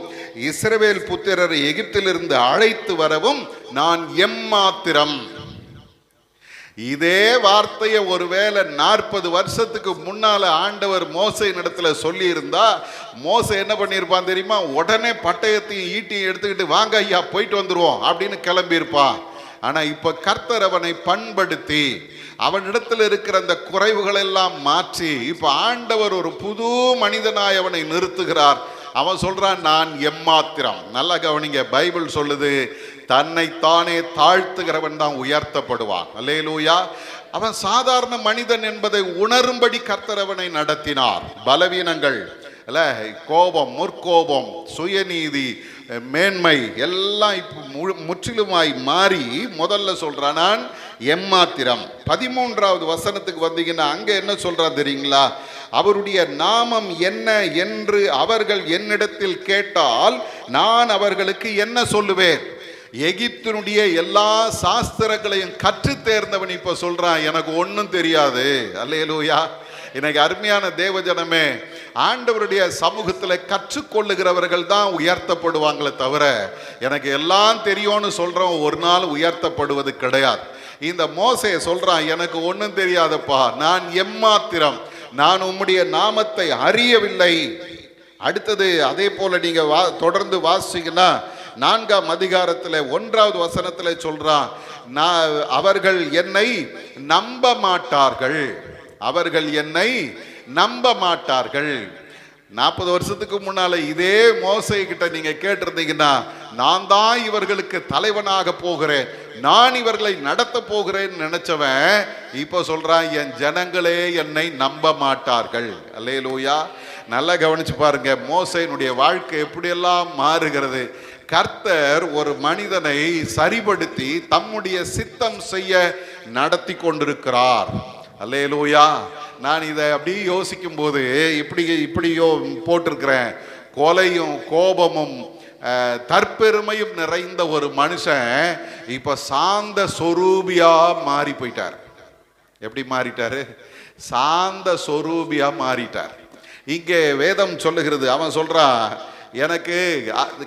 இஸ்ரவேல் புத்திரரை எகிப்திலிருந்து அழைத்து வரவும் நான் எம்மாத்திரம். இதே வார்த்தையை ஒருவேளை 40 வருஷத்துக்கு முன்னால ஆண்டவர் மோசையின் இடத்துல சொல்லி இருந்தா மோசை என்ன பண்ணியிருப்பான் தெரியுமா? உடனே பட்டயத்தையும் ஈட்டியும் எடுத்துக்கிட்டு வாங்க ஐயா போயிட்டு வந்துருவோம் அப்படின்னு கிளம்பி இருப்பான். ஆனா இப்ப கர்த்தர் அவனை பண்படுத்தி அவனிடத்தில் இருக்கிற அந்த குறைவுகள் எல்லாம் மாற்றி இப்ப ஆண்டவர் ஒரு புது மனிதனாய் அவனை நிறுத்துகிறார். அவன் சொல்றான், நான் எம்மாத்திரம். நல்லா கவனிங்க, பைபிள் சொல்லுது தன்னைத்தானே தாழ்த்துகிறவன் தான் உயர்த்தப்படுவான். அல்லேலூயா. அவன் சாதாரண மனிதன் என்பதை உணரும்படி கர்த்தர் அவனை நடத்தினார். பலவீனங்கள் அல்ல, கோபம், முற்கோபம், சுயநீதி, மேன்மை எல்லாம் இப்போ முற்றிலுமாய் மாறி முதல்ல சொல்றான் நான் எம்மாத்திரம். 13வது வசனத்துக்கு வந்தீங்கன்னா அங்க என்ன சொல்றான் தெரியுங்களா? அவருடைய நாமம் என்ன என்று அவர்கள் என்னிடத்தில் கேட்டால் நான் அவர்களுக்கு என்ன சொல்லுவேன்? எகிப்தினுடைய எல்லா சாஸ்திரங்களையும் கற்று தேர்ந்தவன் இப்ப சொல்றான் எனக்கு ஒன்றும் தெரியாது. அல்லேலூயா. இன்னைக்கு அருமையான தேவஜனமே, ஆண்டவருடைய சமூகத்தில் கற்றுக்கொள்ளுகிறவர்கள் தான் உயர்த்தப்படுவாங்களே தவிர எனக்கு எல்லாம் தெரியும்னு சொல்றவன் ஒரு நாள் உயர்த்தப்படுவது கிடையாது. இந்த மோசே சொல்றான், எனக்கு ஒன்றும் தெரியாதப்பா, நான் எம்மாத்திரம், நான் உம்முடைய நாமத்தை அறியவில்லை. அடுத்தது அதே போல நீங்க தொடர்ந்து வாசிங்கன்னா 4ஆம் அதிகாரத்தில் 1வது வசனத்தில் சொல்றான், அவர்கள் என்னை நம்ப மாட்டார்கள், அவர்கள் என்னை நம்ப மாட்டார்கள். 40 வருஷத்துக்கு முன்னால இதே மோசே கிட்ட நீங்க கேட்டிருந்தீங்கன்னா நான் தான் இவர்களுக்கு தலைவனாக போகிறேன், நான் இவர்களை நடத்த போகிறேன் நினைச்சவன் இப்போ சொல்றான் என் ஜனங்களே என்னை நம்ப மாட்டார்கள். அல்லேலூயா. நல்லா கவனிச்சு பாருங்க, மோசேனுடைய வாழ்க்கை எப்படியெல்லாம் மாறுகிறது. கர்த்தர் ஒரு மனிதனை சரிபடுத்தி தம்முடைய சித்தம் செய்ய நடத்தி கொண்டிருக்கிறார். அல்லேலூயா. நான் இதை அப்படி யோசிக்கும் போது இப்படியோ போட்டிருக்கிறேன், கொலையும் கோபமும் தற்பெருமையும் நிறைந்த ஒரு மனுஷன் இப்ப சாந்த சொரூபியா மாறி போயிட்டார். எப்படி மாறிட்டாரு? சாந்த சொரூபியா மாறிட்டார். இங்கே வேதம் சொல்லுகிறது, அவன் சொல்றான் எனக்கு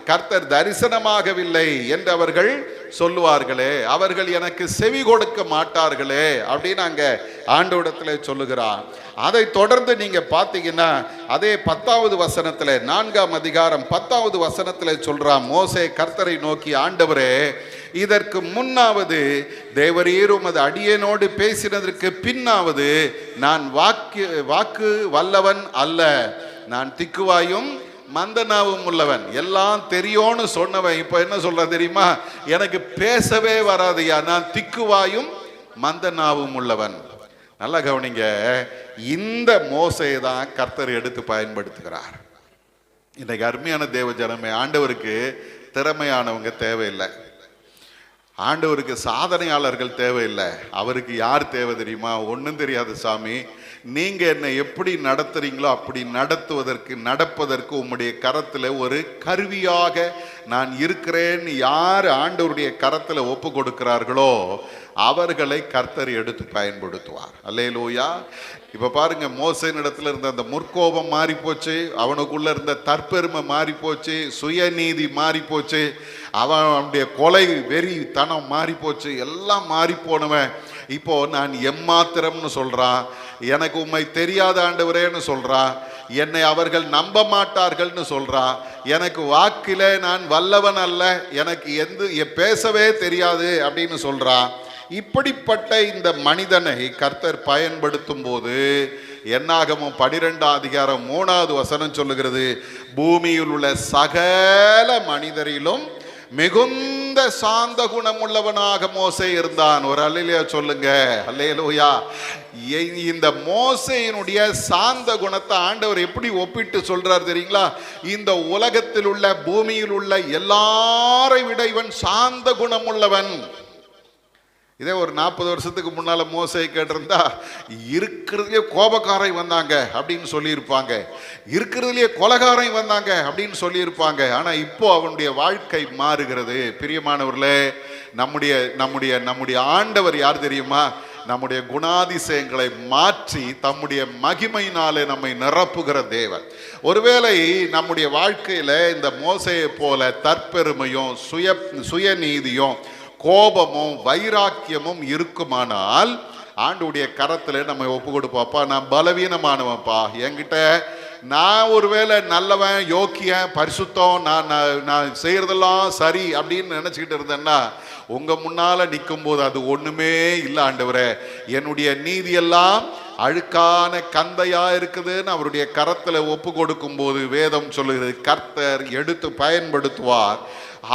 கர்த்தர் தரிசனமாகவில்லை என்று அவர்கள் சொல்லுவார்களே, அவர்கள் எனக்கு செவி கொடுக்க மாட்டார்களே அப்படின்னு அங்க ஆண்டவரிடத்தில் சொல்லுகிறான். அதை தொடர்ந்து நீங்க பார்த்தீங்கன்னா அதே 10வது வசனத்தில் 4ஆம் அதிகாரம் 10வது வசனத்தில் சொல்றான், மோசே கர்த்தரை நோக்கி, ஆண்டவரே இதற்கு முன்னாவது தேவரீர் உமது அடியேனோடு பேசினதற்கு பின்னாவது நான் வாக்கு வல்லவன் அல்ல, நான் திக்குவாயும் மந்தனாவும் உள்ளவன், எல்லாம் தெரியும்னு சொன்னவன் இப்ப என்ன சொல்ற தெரியுமா? எனக்கு பேசவே வராதுயா, நான் திக்குவாயும் மந்தனாவும் உள்ளவன். நல்லா கவனிங்க, இந்த மோசையை தான் கர்த்தர் எடுத்து பயன்படுத்துகிறார். இன்னைக்கு அருமையான தேவ ஜனமே, ஆண்டவருக்கு திறமையானவங்க தேவையில்லை, ஆண்டவருக்கு சாதனையாளர்கள் தேவையில்லை. அவருக்கு யார் தேவை தெரியுமா? ஒன்றும் தெரியாது சாமி, நீங்க என்னை எப்படி நடத்துறீங்களோ அப்படி நடப்பதற்கு உம்முடைய கரத்துல ஒரு கருவியாக நான் இருக்கிறேன்னு யார் ஆண்டவருடைய கரத்துல ஒப்பு கொடுக்கிறார்களோ அவர்களை கர்த்தர் எடுத்து பயன்படுத்துவார். அல்லேலூயா. இப்ப பாருங்க, மோசேயின் இடத்துல இருந்த அந்த முற்கோபம் மாறி போச்சு, அவனுக்குள்ள இருந்த தற்பெருமை மாறி போச்சு, சுயநீதி மாறி போச்சு, அவனுடைய கொலை வெறி தனம் மாறி போச்சு, எல்லாம் மாறி போனவன் இப்போ நான் எம்மாத்திரம்னு சொல்றான், எனக்கு உம்மை தெரியாத ஆண்டவரேன்னு சொல்றான், என்னை அவர்கள் நம்ப மாட்டார்கள்னு சொல்றான், எனக்கு வாக்கில நான் வல்லவன் அல்ல, எனக்கு பேசவே தெரியாது அப்படின்னு சொல்றான். இப்படிப்பட்ட இந்த மனிதனை கர்த்தர் பயன்படுத்தும் போது என்னாகமம் 12ஆம் அதிகாரம் 3வது வசனம் சொல்லுகிறது, பூமியில் உள்ள சகல மனிதரிலும் மிகுந்த சாந்த குணம் உள்ளவனாக மோசே இருந்தான். ஒரு அல்லேலூயா சொல்லுங்க. அல்லேலூயா. இந்த மோசேயினுடைய சாந்த குணத்தை ஆண்டவர் எப்படி ஒப்பிட்டு சொல்றார் தெரியுங்களா? இந்த உலகத்தில் உள்ள பூமியில் உள்ள எல்லாரை விட இவன் சாந்த குணம் உள்ளவன். இதே ஒரு 40 வருஷத்துக்கு முன்னால மோசே கேட்டிருந்தா இருக்கிறதுலே கோபக்காரை வந்தாங்க அப்படின்னு சொல்லியிருப்பாங்க, இருக்கிறதுலே கொலகாரை வந்தாங்க அப்படின்னு சொல்லியிருப்பாங்க. ஆனா இப்போ அவனுடைய வாழ்க்கை மாறுகிறது. பிரியமானவர்களே, நம்முடைய ஆண்டவர் யார் தெரியுமா? நம்முடைய குணாதிசயங்களை மாற்றி தம்முடைய மகிமையினாலே நம்மை நிரப்புகிற தேவன். ஒருவேளை நம்முடைய வாழ்க்கையில இந்த மோசையை போல தற்பெருமையும் சுயநீதியும் கோபமும் வைராக்கியமும் இருக்குமானால் ஆண்டுடைய கரத்துல நம்ம ஒப்பு கொடுப்போம்ப்பா, நான் பலவீனமானவன்ப்பா, என்கிட்ட நான் ஒருவேளை நல்லவன், யோக்கியன், பரிசுத்தம், நான் செய்யறதெல்லாம் சரி அப்படின்னு நினைச்சுக்கிட்டு இருந்தேன்னா உங்க முன்னால நிற்கும் போது அது ஒண்ணுமே இல்லை ஆண்டவரே, என்னுடைய நீதியெல்லாம் அழுக்கான கந்தையா இருக்குதுன்னு அவருடைய கரத்துல ஒப்பு கொடுக்கும் போது வேதம் சொல்லுகிறது, கர்த்தர் எடுத்து பயன்படுத்துவார்,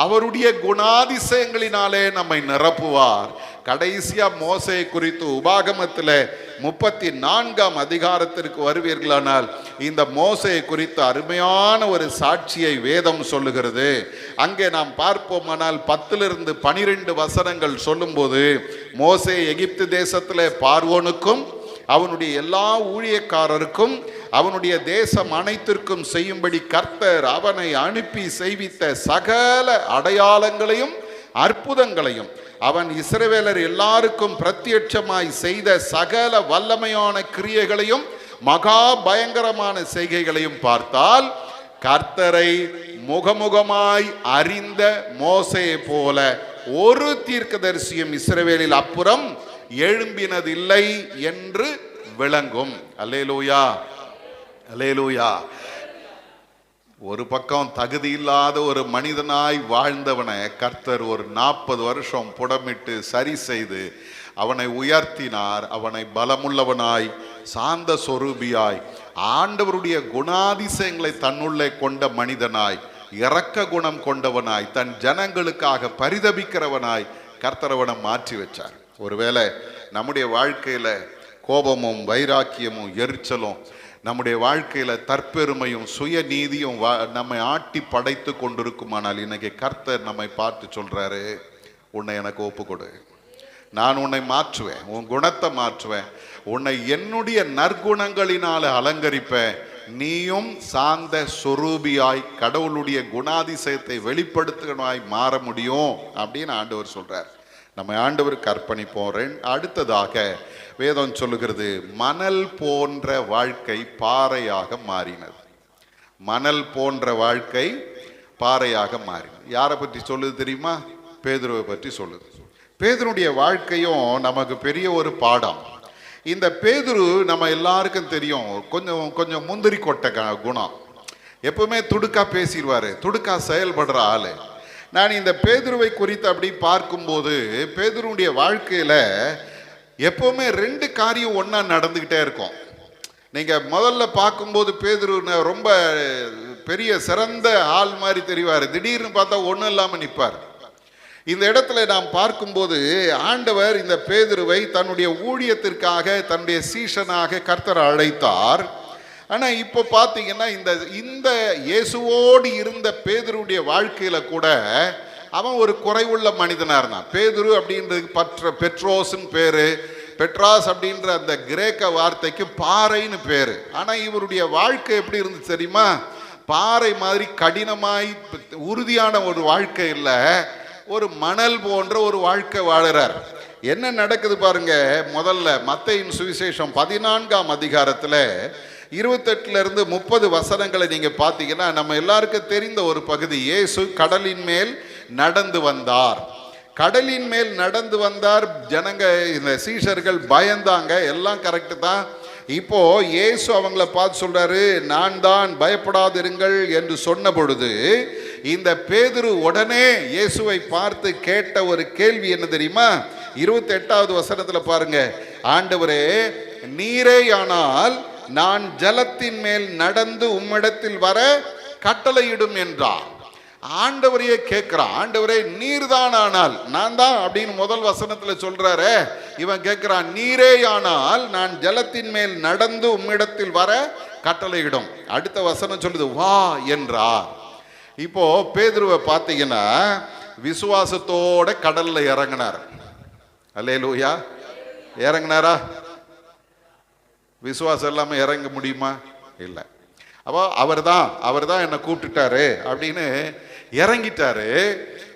அவருடைய குணாதிசயங்களினாலே நம்மை நிரப்புவார். கடைசியா மோசே குறித்து உபாகமத்தில் 34ஆம் அதிகாரத்திற்கு வருவீர்களானால் இந்த மோசே குறித்து அருமையான ஒரு சாட்சியை வேதம் சொல்லுகிறது. அங்கே நாம் பார்ப்போமானால் 10 - 12 வசனங்கள் சொல்லும்போது, மோசே எகிப்து தேசத்தில் பார்வோனுக்கும் அவனுடைய எல்லா ஊழியக்காரருக்கும் அவனுடைய தேசம் அனைத்திற்கும் செய்யும்படி கர்த்தர் அவனை அனுப்பி செய்வித்த சகல அடையாளங்களையும் அற்புதங்களையும் அவன் இஸ்ரவேலர் எல்லாருக்கும் பிரத்யட்சமாய் செய்த சகல வல்லமையான கிரியைகளையும் மகா பயங்கரமான செய்கைகளையும் பார்த்தால், கர்த்தரை முகமுகமாய் அறிந்த மோசே போல ஒரு தீர்க்கதரிசியும் இஸ்ரவேலில் அப்புறம் எழும்பினதில்லை என்று விளங்கும். அல்லேலூயா, அல்லேலூயா. ஒரு பக்கம் தகுதி இல்லாத ஒரு மனிதனாய் வாழ்ந்தவனை கர்த்தர் ஒரு 40 வருஷம் புடமிட்டு சரி செய்து அவனை உயர்த்தினார். அவனை பலமுள்ளவனாய், சாந்த சொரூபியாய், ஆண்டவருடைய குணாதிசயங்களை தன்னுள்ளே கொண்ட மனிதனாய், இரக்க குணம் கொண்டவனாய், தன் ஜனங்களுக்காக பரிதபிக்கிறவனாய் கர்த்தர் அவனை மாற்றி வச்சார். ஒருவேளை நம்முடைய வாழ்க்கையில கோபமும் வைராக்கியமும் எரிச்சலும், நம்முடைய வாழ்க்கையில தற்பெருமையும் சுயநீதியும் நம்மை ஆட்டி படைத்து கொண்டிருக்குமானால், இன்னைக்கு கர்த்தர் நம்மை பார்த்து சொல்றாரு, உன்னை எனக்கு ஒப்பு கொடு, நான் உன்னை மாற்றுவேன், உன் குணத்தை மாற்றுவேன், உன்னை என்னுடைய நற்குணங்களினால அலங்கரிப்பேன், நீயும் சாந்த சொரூபியாய் கடவுளுடைய குணாதிசயத்தை வெளிப்படுத்துவனாய் மாற முடியும் அப்படின்னு ஆண்டவர் சொல்றார். நம்ம ஆண்டவருக்கு அர்ப்பணிப்போம். அடுத்ததாக வேதம் சொல்லுகிறது, மணல் போன்ற வாழ்க்கை பாறையாக மாறினது. மணல் போன்ற வாழ்க்கை பாறையாக மாறினது. யாரை பற்றி சொல்லுது தெரியுமா? பேதுருவை பற்றி சொல்லுது. பேதுருடைய வாழ்க்கையும் நமக்கு பெரிய ஒரு பாடம். இந்த பேதுரு நம்ம எல்லாருக்கும் தெரியும், கொஞ்சம் முந்திரி கொட்ட குணம், எப்பவுமே துடுக்கா பேசிடுவாரு, துடுக்கா செயல்படுற ஆளு. நான் இந்த பேதுருவை குறித்து அப்படி பார்க்கும்போது, பேதுருடைய வாழ்க்கையில எப்பவுமே 2 காரியம் ஒண்ணா நடந்துகிட்டே இருக்கும். நீங்க முதல்ல பார்க்கும்போது பேதுரு ரொம்ப பெரிய சிறந்த ஆள் மாதிரி தெரிவார், திடீர்னு பார்த்தா ஒன்றும் இல்லாமல் நிற்பார். இந்த இடத்துல நாம் பார்க்கும்போது ஆண்டவர் இந்த பேதுருவை தன்னுடைய ஊழியத்திற்காக தன்னுடைய சீஷனாக கர்த்தர் அழைத்தார். ஆனால் இப்போ பார்த்தீங்கன்னா இந்த இயேசுவோடு இருந்த பேதுருடைய வாழ்க்கையில கூட அவன் ஒரு குறைவுள்ள மனிதனாக இருந்தான். பேதுரு அப்படின்றது பெட்ரோஸ்ன்னு பேரு, பெட்ராஸ் அப்படின்ற அந்த கிரேக்க வார்த்தைக்கு பாறைன்னு பேரு. ஆனால் இவருடைய வாழ்க்கை எப்படி இருந்துச்சு தெரியுமா? பாறை மாதிரி கடினமாய் உறுதியான ஒரு வாழ்க்கை இல்லை, ஒரு மணல் போன்ற ஒரு வாழ்க்கை வாழுறார். என்ன நடக்குது பாருங்க. முதல்ல மத்தேயின் சுவிசேஷம் 14ஆம் அதிகாரத்தில் 28 - 30 வசனங்களை நீங்க பார்த்தீங்கன்னா நம்ம எல்லாருக்கும் தெரிந்த ஒரு பகுதி. இயேசு கடலின் மேல் நடந்து வந்தார். கடலின் மேல் நடந்து வந்தார். ஜனங்க, இந்த சீஷர்கள் பயந்தாங்க. எல்லாம் கரெக்டு தான். இப்போ இயேசு அவங்கள பார்த்து சொல்றாரு, நான் தான், பயப்படாதிருங்கள் என்று சொன்ன பொழுது இந்த பேதுரு உடனே இயேசுவை பார்த்து கேட்ட ஒரு கேள்வி என்ன தெரியுமா? 28வது வசனத்துல பாருங்க. ஆண்டவரே, நீரேயானால் நான் ஜலத்தின் மேல் நடந்து உம்மிடத்தில் வர கட்டளையிடும் என்றார். ஆண்டவரையே கேட்கிறான். ஆண்டவரே, நீர்தான் ஆனால், நான் தான் அப்படின்னு முதல் வசனத்துல சொல்றாரு. இவன் கேட்கிறான், நீரேயானால் நான் ஜலத்தின் மேல் நடந்து உம்மிடத்தில் வர கட்டளையிடும். அடுத்த வசனம் சொல்லுது, வா என்றார். இப்போ பேதுருவை பார்த்தீங்கன்னா விசுவாசத்தோட கடல்ல இறங்கினார். அல்லேலூயா. இறங்கினாரா? விசுவாசம் இல்லாம இறங்க முடியுமா? இல்லை. அப்போ அவர் தான் என்னை கூப்பிட்டுட்டாரு அப்படின்னு இறங்கிட்டாரு.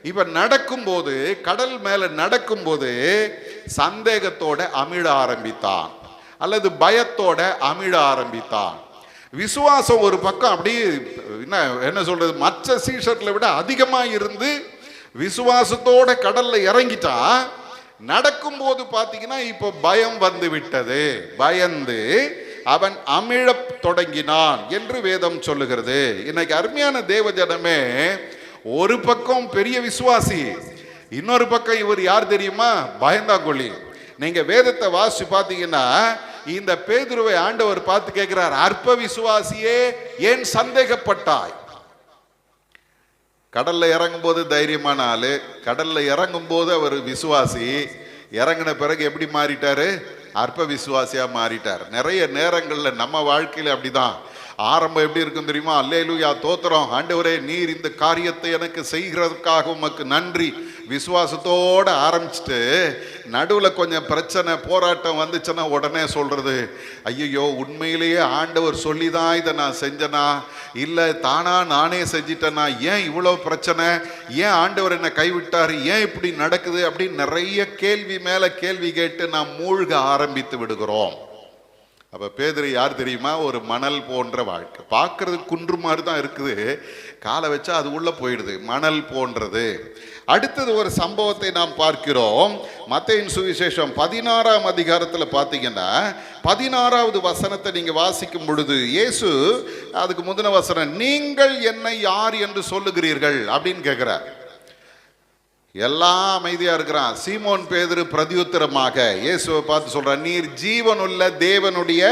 இப்ப நடக்கும்போது, கடல் மேல நடக்கும்போது சந்தேகத்தோட அமிழ ஆரம்பித்தான், அல்லது பயத்தோட அமிழ ஆரம்பித்தான். விசுவாசம் ஒரு பக்கம் அப்படி என்ன சொல்றது, மற்ற சீஷர்களை விட அதிகமாக இருந்து விசுவாசத்தோட கடல்ல இறங்கிட்டா, நடக்கும்போது பாத்தீங்கன்னா இப்போ பயம் வந்து விட்டது. பயந்து அவன் அமிழத் தொடங்கினான் என்று வேதம் சொல்லுகிறது. இன்னைக்கு அருமையான தேவ ஜனமே, ஒரு பக்கம் பெரிய விசுவாசி, இன்னொரு பக்கம் இவர் யார் தெரியுமா? பயந்தாங்கொள்ளி. நீங்க வேதத்தை வாசிச்சு பாத்தீங்கன்னா, இந்த பேதுருவை ஆண்டவர் பார்த்து கேட்கிறார், அற்ப விசுவாசியே ஏன் சந்தேகப்பட்டாய்? கடல்ல இறங்கும் போது தைரியமான ஆளு, கடல்ல இறங்கும் போது அவர் விசுவாசி, இறங்கின பிறகு எப்படி மாறிட்டாரு? அற்ப விசுவாசியா மாறிட்டார். நிறைய நேரங்கள்ல நம்ம வாழ்க்கையில அப்படிதான். ஆரம்பம் எப்படி இருக்கும் தெரியுமா? அல்லேலூயா, தோத்திரம் ஆண்டவரே, நீர் இந்த காரியத்தை எனக்கு செய்கிறதுக்காக உமக்கு நன்றி, விசுவாசத்தோட ஆரம்பிச்சுட்டு நடுவில் கொஞ்சம் பிரச்சனை போராட்டம் வந்துச்சுன்னா உடனே சொல்றது, ஐயோ உண்மையிலேயே ஆண்டவர் சொல்லி தான் இதை நான் செஞ்சனா, இல்லை தானா நானே செஞ்சிட்டேனா, ஏன் இவ்வளோ பிரச்சனை, ஏன் ஆண்டவர் என்னை கைவிட்டார், ஏன் இப்படி நடக்குது அப்படின்னு நிறைய கேள்வி மேலே கேள்வி கேட்டு நாம் மூழ்க ஆரம்பித்து விடுகிறோம். அப்போ பேதுரு யார் தெரியுமா? ஒரு மணல் போன்ற வாழ்க்கை. பார்க்கறது குன்று மாதிரி தான் இருக்குது, காலை வச்சா அது உள்ள போயிடுது, மணல் போன்றது. அடுத்தது ஒரு சம்பவத்தை நாம் பார்க்கிறோம். மத்தேயின் சுவிசேஷம் 16ஆம் அதிகாரத்தில் பார்த்தீங்கன்னா 16வது வசனத்தை நீங்க வாசிக்கும் பொழுது, இயேசு அதுக்கு முந்தின வசனம், நீங்கள் என்னை யார் என்று சொல்லுகிறீர்கள் அப்படின்னு கேட்கிறார். எல்லாம் அமைதியா இருக்கிறான். சீமோன் பேதுரு பிரதியுத்தரமாக இயேசுவை பார்த்து சொல்றார், நீர் ஜீவனுள்ள தேவனுடைய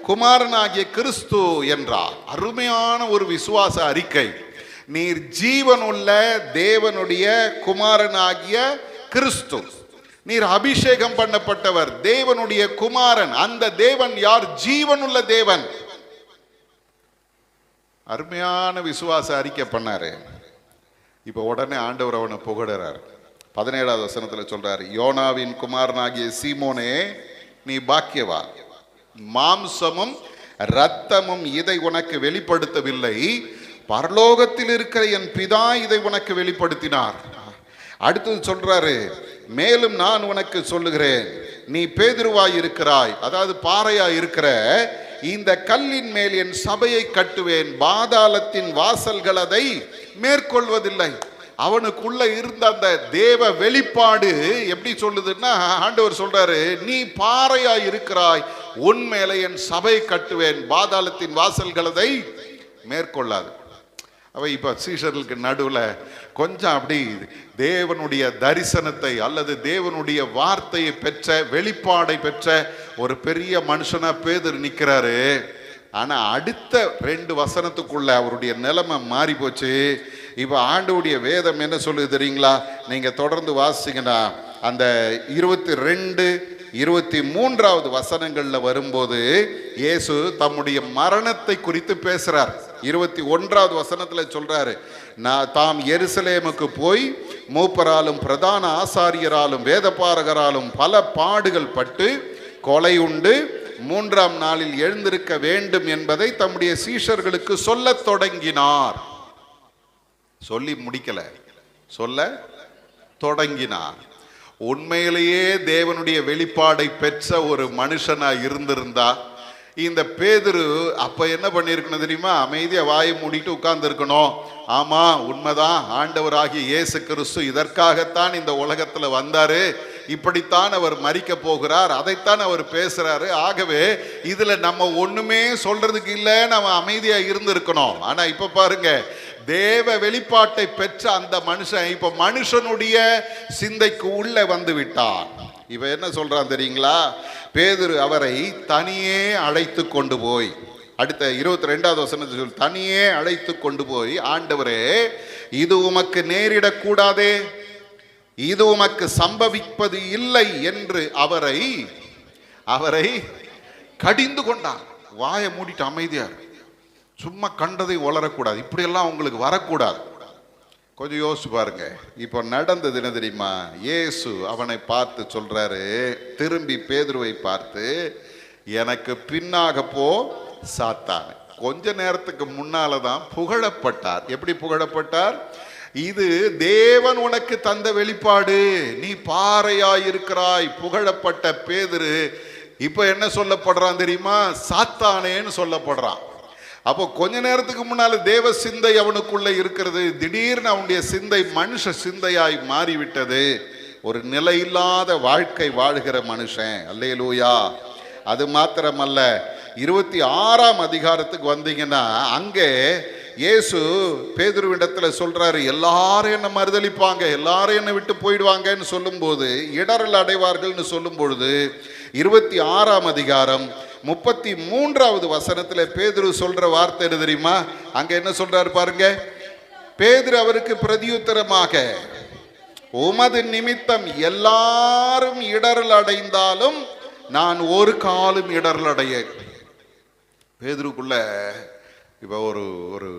குமாரனாகிய கிறிஸ்து என்றார். அருமையான ஒரு விசுவாச அறிக்கை. நீர் ஜீவனுள்ள தேவனுடைய குமாரனாகிய கிறிஸ்து, நீர் அபிஷேகம் பண்ணப்பட்டவர், தேவனுடைய குமாரன். அந்த தேவன் யார்? ஜீவனுள்ள தேவன். அருமையான விசுவாச அறிக்கை பண்ணாரு. இப்போ உடனே ஆண்டவர் அவனை புகழறார். 17வது வசனத்தில் சொல்றாரு, யோனாவின் குமாரனாகிய சீமோனே, நீ பாக்கியவான், மாம்சமும் இரத்தமும் இதை உனக்கு வெளிப்படுத்தவில்லை, பரலோகத்தில் இருக்கிற என் பிதா இதை உனக்கு வெளிப்படுத்தினார். அடுத்தது சொல்றாரு, மேலும் நான் உனக்கு சொல்லுகிறேன், நீ பேதுருவாய் இருக்கிறாய், அதாவது பாறையாய் இருக்கிற, இந்த கல்லின் மேல் என் சபையை கட்டுவேன், பாதாளத்தின் வாசல்கள் அதை மேற்கொள்வதில்லை. அவனுக்குள்ள இருந்த அந்த தேவ வெளிப்பாடு எப்படி சொல்லுதுன்னா, ஆண்டவர் சொல்றாரு, நீ பாறையா இருக்கிறாய், உன் மேலே என் சபை கட்டுவேன், பாதாளத்தின் வாசல்கள் அதை மேற்கொள்ளாது. அவ இப்ப சீஷர்களுக்கு நடுவுல கொஞ்சம் அப்படி தேவனுடைய தரிசனத்தை அல்லது தேவனுடைய வார்த்தையை பெற்ற, வெளிப்பாடை பெற்ற ஒரு பெரிய மனுஷனா பேதுரு நிக்கிறாரு. ஆனா அடுத்த 2 வசனத்துக்குள்ள அவருடைய நிலைமை மாறி போச்சு. இப்ப ஆண்டவருடைய வேதம் என்ன சொல்லுது தெரியுங்களா? நீங்க தொடர்ந்து வாசிங்கன்னா அந்த 22, 23வது வசனங்கள்ல வரும்போது இயேசு தம்முடைய மரணத்தை குறித்து பேசுறார். 21வது வசனத்துல சொல்றாரு, நான் தாம் எருசலேமுக்கு போய் மூப்பராலும் பிரதான ஆசாரியராலும் வேதபாரகராலும் பல பாடுகள் பட்டு கொலை உண்டு 3ஆம் நாளில் எழுந்திருக்க வேண்டும் என்பதை தம்முடைய சீஷர்களுக்கு சொல்ல தொடங்கினார். சொல்லி முடிக்கல, சொல்ல தொடங்கினார். உண்மையிலேயே தேவனுடைய வெளிப்பாடை பெற்ற ஒரு மனுஷனா இருந்திருந்தா இந்த பேதுரு அப்ப என்ன பண்ணிருக்கணும் தெரியுமா? அமைதியா வாயை மூடிட்டு உட்கார்ந்து இருக்கணும். ஆமா உண்மைதான், ஆண்டவராகிய இயேசு கிறிஸ்து இதற்காகத்தான் இந்த உலகத்துல வந்தாரு, இப்படித்தான் அவர் மரிக்க போகிறார், அதைத்தான் அவர் பேசுறாரு, ஆகவே இதுல நம்ம ஒண்ணுமே சொல்றதுக்கு இல்ல, நம்ம அமைதியா இருந்திருக்கணும். ஆனா இப்ப பாருங்க, தேவ வெளிப்பாட்டை பெற்ற அந்த மனுஷன் இப்ப மனுஷனுடைய சிந்தைக்கு உள்ள வந்து விட்டான். இவ என்ன சொல்றான் தெரியுங்களா? பேதுரு அவரை தனியே அழைத்து கொண்டு போய், அடுத்த 22வது வசனத்தில் சொல், தனியே அழைத்து கொண்டு போய், ஆண்டவரே இது உமக்கு நேரிடக்கூடாதே, இது உமக்கு சம்பவிப்பது இல்லை என்று அவரை கடிந்து கொண்டான். வாயை மூடிட்டு அமைதியா, சும்மா கண்டதை வளரக்கூடாது, இப்படியெல்லாம் உங்களுக்கு வரக்கூடாது. கொஞ்சம் யோசிச்சு பாருங்க. இப்போ நடந்தது என்ன தெரியுமா? இயேசு அவனை பார்த்து சொல்றாரு, திரும்பி பேதுருவை பார்த்து, எனக்கு பின்னாக போ சாத்தான். கொஞ்ச நேரத்துக்கு முன்னாலதான் புகழப்பட்டார். எப்படி புகழப்பட்டார்? இது தேவன் உனக்கு தந்த வெளிப்பாடு, நீ பாறையாயிருக்கிறாய், புகழப்பட்ட பேதுரு இப்ப என்ன சொல்லப்படுறான் தெரியுமா? சாத்தானேன்னு சொல்லப்படுறான். அப்போ கொஞ்ச நேரத்துக்கு முன்னால தேவ சிந்தை அவனுக்குள்ள இருக்கிறது, திடீர்னு அவனுடைய சிந்தை மனுஷ சிந்தையாய் மாறிவிட்டது. ஒரு நிலையில்லாத வாழ்க்கை வாழ்கிற மனுஷன். அல்லேலூயா. அது மாத்திரமல்ல, 26ஆம் அதிகாரத்துக்கு வந்தீங்கன்னா அங்கே இயேசு பேதுருவிடத்துல சொல்றாரு, எல்லாரும் என்ன மறுதலிப்பாங்க, எல்லாரும் என்னை விட்டு போயிடுவாங்கன்னு சொல்லும்போது, இடரல் அடைவார்கள்னு சொல்லும் பொழுது 26ஆம் அதிகாரம் 33வது வசனத்துல பேதுரு சொல்ற வார்த்தை என்ன தெரியுமா? அங்க என்ன சொல்றாரு பாருங்க. பேதுரு அவருக்கு பிரதியுத்தரமாக, உமது நிமித்தம் எல்லாரும் இடரல் அடைந்தாலும் நான் ஒரு காலும் இடரல் அடைய. பேதுருக்குள்ள இப்ப ஒரு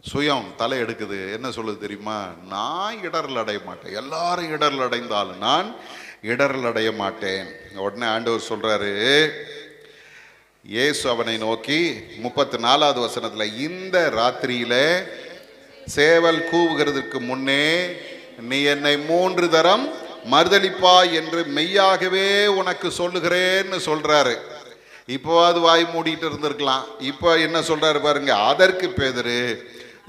சுயம் தலை எடுக்குது. என்ன சொல்லுது தெரியுமா? நான் இடரல் அடைய மாட்டேன், எல்லாரும் இடரல் அடைந்தாலும் நான் இடரல் அடைய மாட்டேன். உடனே ஆண்டவர் சொல்றாரு, இயேசு அவனை நோக்கி 34வது வசனத்துல, இந்த ராத்திரியில சேவல் கூவுகிறதுக்கு முன்னே நீ என்னை 3 தரம் மறுதலிப்பாய் என்று மெய்யாகவே உனக்கு சொல்லுகிறேன்னு சொல்றாரு. இப்போ அது வாய் மூடிட்டு இருந்திருக்கலாம். இப்போ என்ன சொல்றாரு பாருங்க. அதற்கு பேதுரு,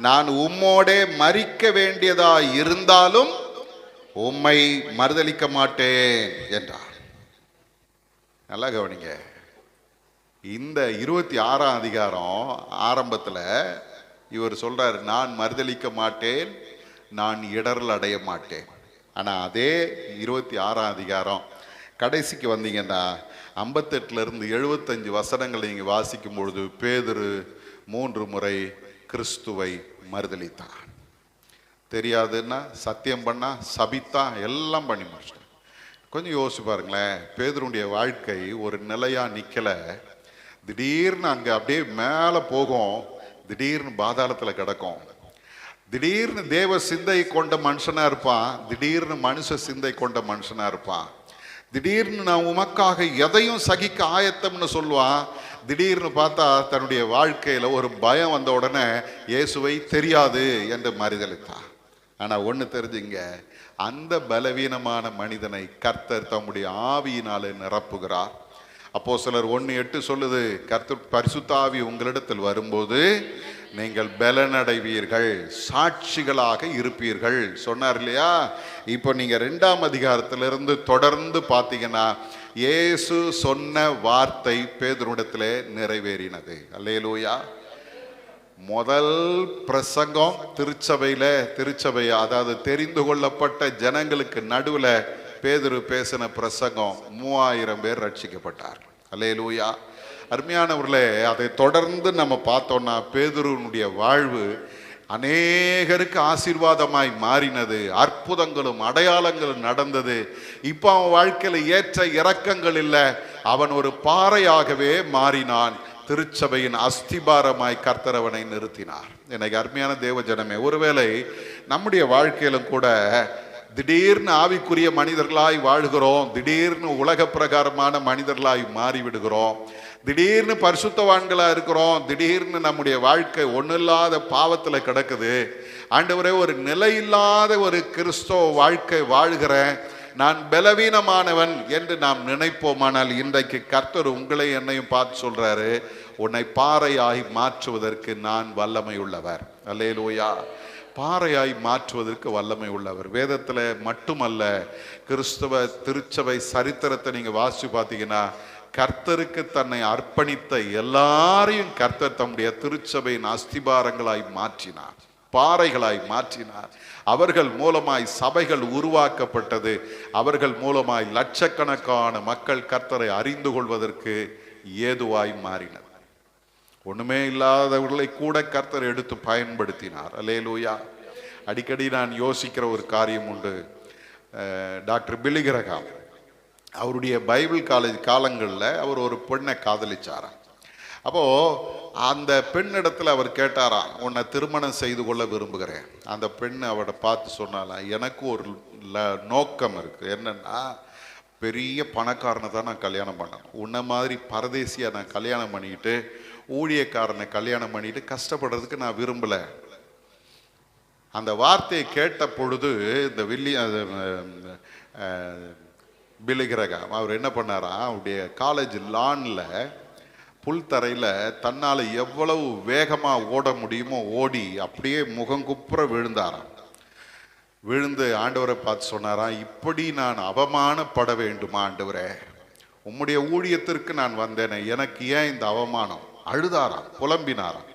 நான் உம்மோடே மரிக்க வேண்டியதா இருந்தாலும் உம்மை மறுதலிக்க மாட்டேன் என்றார். நல்லா கவனிங்க. இந்த 26ஆம் அதிகாரம் ஆரம்பத்துல இவர் சொல்றாரு, நான் மறுதலிக்க மாட்டேன், நான் இடரல் அடைய மாட்டேன். ஆனா அதே 26ஆம் அதிகாரம் கடைசிக்கு வந்தீங்கன்னா 58லிருந்து 75 வசனங்களை நீங்க வாசிக்கும் பொழுது, பேதுரு 3 முறை கிறிஸ்துவை மறுதலித்தான். தெரியாதுன்னா சத்தியம் பண்ணா, சபித்தான், எல்லாம் பண்ணி முடிச்சிட்டான். கொஞ்சம் யோசிச்சு பாருங்களேன். பேதுருடைய வாழ்க்கை ஒரு நிலையா நிக்கல. திடீர்னு அங்க அப்படியே மேல போகும், திடீர்னு பாதாளத்துல கிடக்கும். திடீர்னு தேவ சிந்தை கொண்ட மனுஷனா இருப்பான், திடீர்னு மனுஷ சிந்தை கொண்ட மனுஷனா இருப்பான். திடீர்னு நான் உமக்காக எதையும் சகிக்க ஆயத்தம்னு சொல்லுவான். திடீர்னு பார்த்தா தன்னுடைய வாழ்க்கையில ஒரு பயம் வந்த உடனே இயேசுவை தெரியாது என்று மறுதலித்தான். ஆனா ஒண்ணு தெரிஞ்சுங்க, அந்த பலவீனமான மனிதனை கர்த்தர் தம்முடைய ஆவியினாலே நிரப்புகிறார். அப்போஸ்தலர் 1:8 சொல்லுது, கர்த்தர் பரிசுத்த ஆவி உங்களிடத்தில் வரும்போது நீங்கள் பலனடைவீர்கள், சாட்சிகளாக இருப்பீர்கள் சொன்னார் இல்லையா? இப்போ நீங்க 2ஆம் அதிகாரத்திலிருந்து தொடர்ந்து பார்த்தீங்கன்னா இயேசு சொன்ன வார்த்தை பேதுருவிடத்திலே நிறைவேறினது. அல்லேலூயா. முதல் பிரசங்கம் திருச்சபை அதாவது தெரிந்து கொள்ளப்பட்ட ஜனங்களுக்கு நடுவுல பேதுரு பேசின பிரசங்கம் 3000 பேர் ரட்சிக்கப்பட்டார். அல்லேலூயா. அருமையானவர்களே, அதை தொடர்ந்து நம்ம பார்த்தோம்னா பேதுருனுடைய வாழ்வு அநேகருக்கு ஆசீர்வாதமாய் மாறினது. அற்புதங்களும் அடையாளங்களும் நடந்தது. இப்போ அவன் வாழ்க்கையில ஏற்ற இறக்கங்கள் இல்லை, அவன் ஒரு பாறையாகவே மாறினான். திருச்சபையின் அஸ்திபாரமாய் கர்த்தர் அவனை நிறுத்தினார். எனக்கு அருமையான தேவ ஜனமே, ஒருவேளை நம்முடைய வாழ்க்கையிலும் கூட திடீர்னு ஆவிக்குரிய மனிதர்களாய் வாழ்கிறோம், திடீர்னு உலக பிரகாரமான மனிதர்களாய் மாறிவிடுகிறோம், திடீர்னு பரிசுத்தவான்களா இருக்கிறோம், திடீர்னு நம்முடைய வாழ்க்கை ஒன்றில்லாத பாவத்துல கிடக்குது. ஆண்டவரே, ஒரு நிலையில்லாத ஒரு கிறிஸ்தவ வாழ்க்கை வாழ்கிறேன், நான் பலவீனமானவன் என்று நாம் நினைப்போமானால் இன்றைக்கு கர்த்தர் உங்களை என்னையும் பார்த்து சொல்றாரு, உன்னை பாறையாய் மாற்றுவதற்கு நான் வல்லமை உள்ளவர். அல்லேலூயா. பாறையாய் மாற்றுவதற்கு வல்லமை உள்ளவர். வேதத்துல மட்டுமல்ல, கிறிஸ்தவ திருச்சபை சரித்திரத்தை நீங்க வாசி பார்த்தீங்கன்னா கர்த்தருக்கு தன்னை அர்ப்பணித்த எல்லாரையும் கர்த்தர் தம்முடைய திருச்சபையின் அஸ்திபாரங்களாய் மாற்றினார், பாறைகளாய் மாற்றினார். அவர்கள் மூலமாய் சபைகள் உருவாக்கப்பட்டது. அவர்கள் மூலமாய் லட்சக்கணக்கான மக்கள் கர்த்தரை அறிந்து கொள்வதற்கு ஏதுவாய் மாறினர். ஒண்ணுமே இல்லாதவர்களை கூட கர்த்தர் எடுத்து பயன்படுத்தினார். அல்லேலூயா. அடிக்கடி நான் யோசிக்கிற ஒரு காரியம் உண்டு. டாக்டர் பில்லி கிரஹாம் அவருடைய பைபிள் காலேஜ் காலங்களில் அவர் ஒரு பெண்ணை காதலிச்சாராம். அப்போ அந்த பெண்ணிடத்தில் அவர் கேட்டாராம், உன்னை திருமணம் செய்து கொள்ள விரும்புகிறேன். அந்த பெண் அவரை பார்த்து சொன்னாலாம், எனக்கு ஒரு நோக்கம் இருக்கு, என்னன்னா பெரிய பணக்காரனை தான் நான் கல்யாணம் பண்ணேன், உன்னை மாதிரி பரதேசியா நான் கல்யாணம் பண்ணிக்கிட்டு ஊழியக்காரனை கல்யாணம் பண்ணிட்டு கஷ்டப்படுறதுக்கு நான் விரும்பல. அந்த வார்த்தையை கேட்ட பொழுது இந்த பில்லி கிரஹாம் அவர் என்ன பண்ணாரா, அவருடைய காலேஜ் லான்ல புல் தரையில தன்னால எவ்வளவு வேகமா ஓட முடியுமோ ஓடி அப்படியே முகங்குப்புற விழுந்தாராம். விழுந்து ஆண்டவரை பார்த்து சொன்னாராம், இப்படி நான் அவமானப்பட வேண்டுமா ஆண்டவரே? உம்முடைய ஊழியத்திற்கு நான் வந்தேனே, எனக்கு ஏன் இந்த அவமானம்? அழுதாராம், புலம்பினாராம்.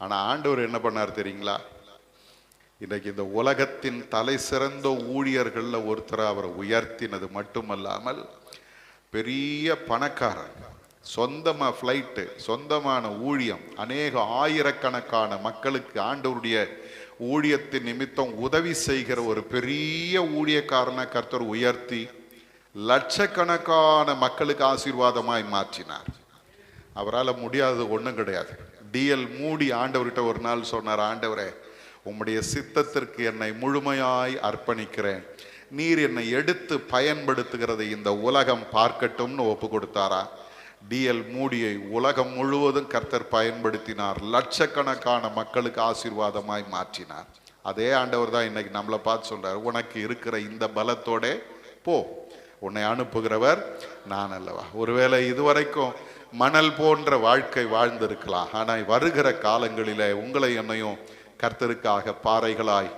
ஆனா ஆண்டவர் என்ன பண்ணார் தெரியுங்களா? இன்னைக்கு இந்த உலகத்தின் தலை சிறந்த ஊழியர்கள்ல ஒருத்தரை அவரை உயர்த்தினது மட்டுமல்லாமல், பெரிய பணக்காரன், சொந்தமா ஃப்ளைட்டு, சொந்தமான ஊழியம், அநேக ஆயிரக்கணக்கான மக்களுக்கு ஆண்டவருடைய ஊழியத்தின் நிமித்தம் உதவி செய்கிற ஒரு பெரிய ஊழியக்காரனை கர்த்தர் உயர்த்தி லட்சக்கணக்கான மக்களுக்கு ஆசீர்வாதமாய் மாற்றினார். அவரால் முடியாதது ஒன்றும் கிடையாது. டிஎல் மூடி ஆண்டவர்கிட்ட ஒரு நாள் சொன்னார், ஆண்டவரே, உம்முடைய சித்தத்திற்கு என்னை முழுமையாய் அர்ப்பணிக்கிறேன், நீர் என்னை எடுத்து பயன்படுத்துகிறதை இந்த உலகம் பார்க்கட்டும்னு ஒப்பு கொடுத்தாரா? டிஎல் மூடியை உலகம் முழுவதும் கர்த்தர் பயன்படுத்தினார், லட்சக்கணக்கான மக்களுக்கு ஆசீர்வாதமாய் மாற்றினார். அதே ஆண்டவர் தான் இன்னைக்கு நம்மளை பார்த்து சொல்றார், உனக்கு இருக்கிற இந்த பலத்தோட போ, உன்னை அனுப்புகிறவர் நான் அல்லவா? ஒருவேளை இதுவரைக்கும் மணல் போன்ற வாழ்க்கை வாழ்ந்திருக்கலாம், ஆனால் வருகிற காலங்களிலே உங்களை என்னையும் கர்த்தருக்காக பாறைகளாய்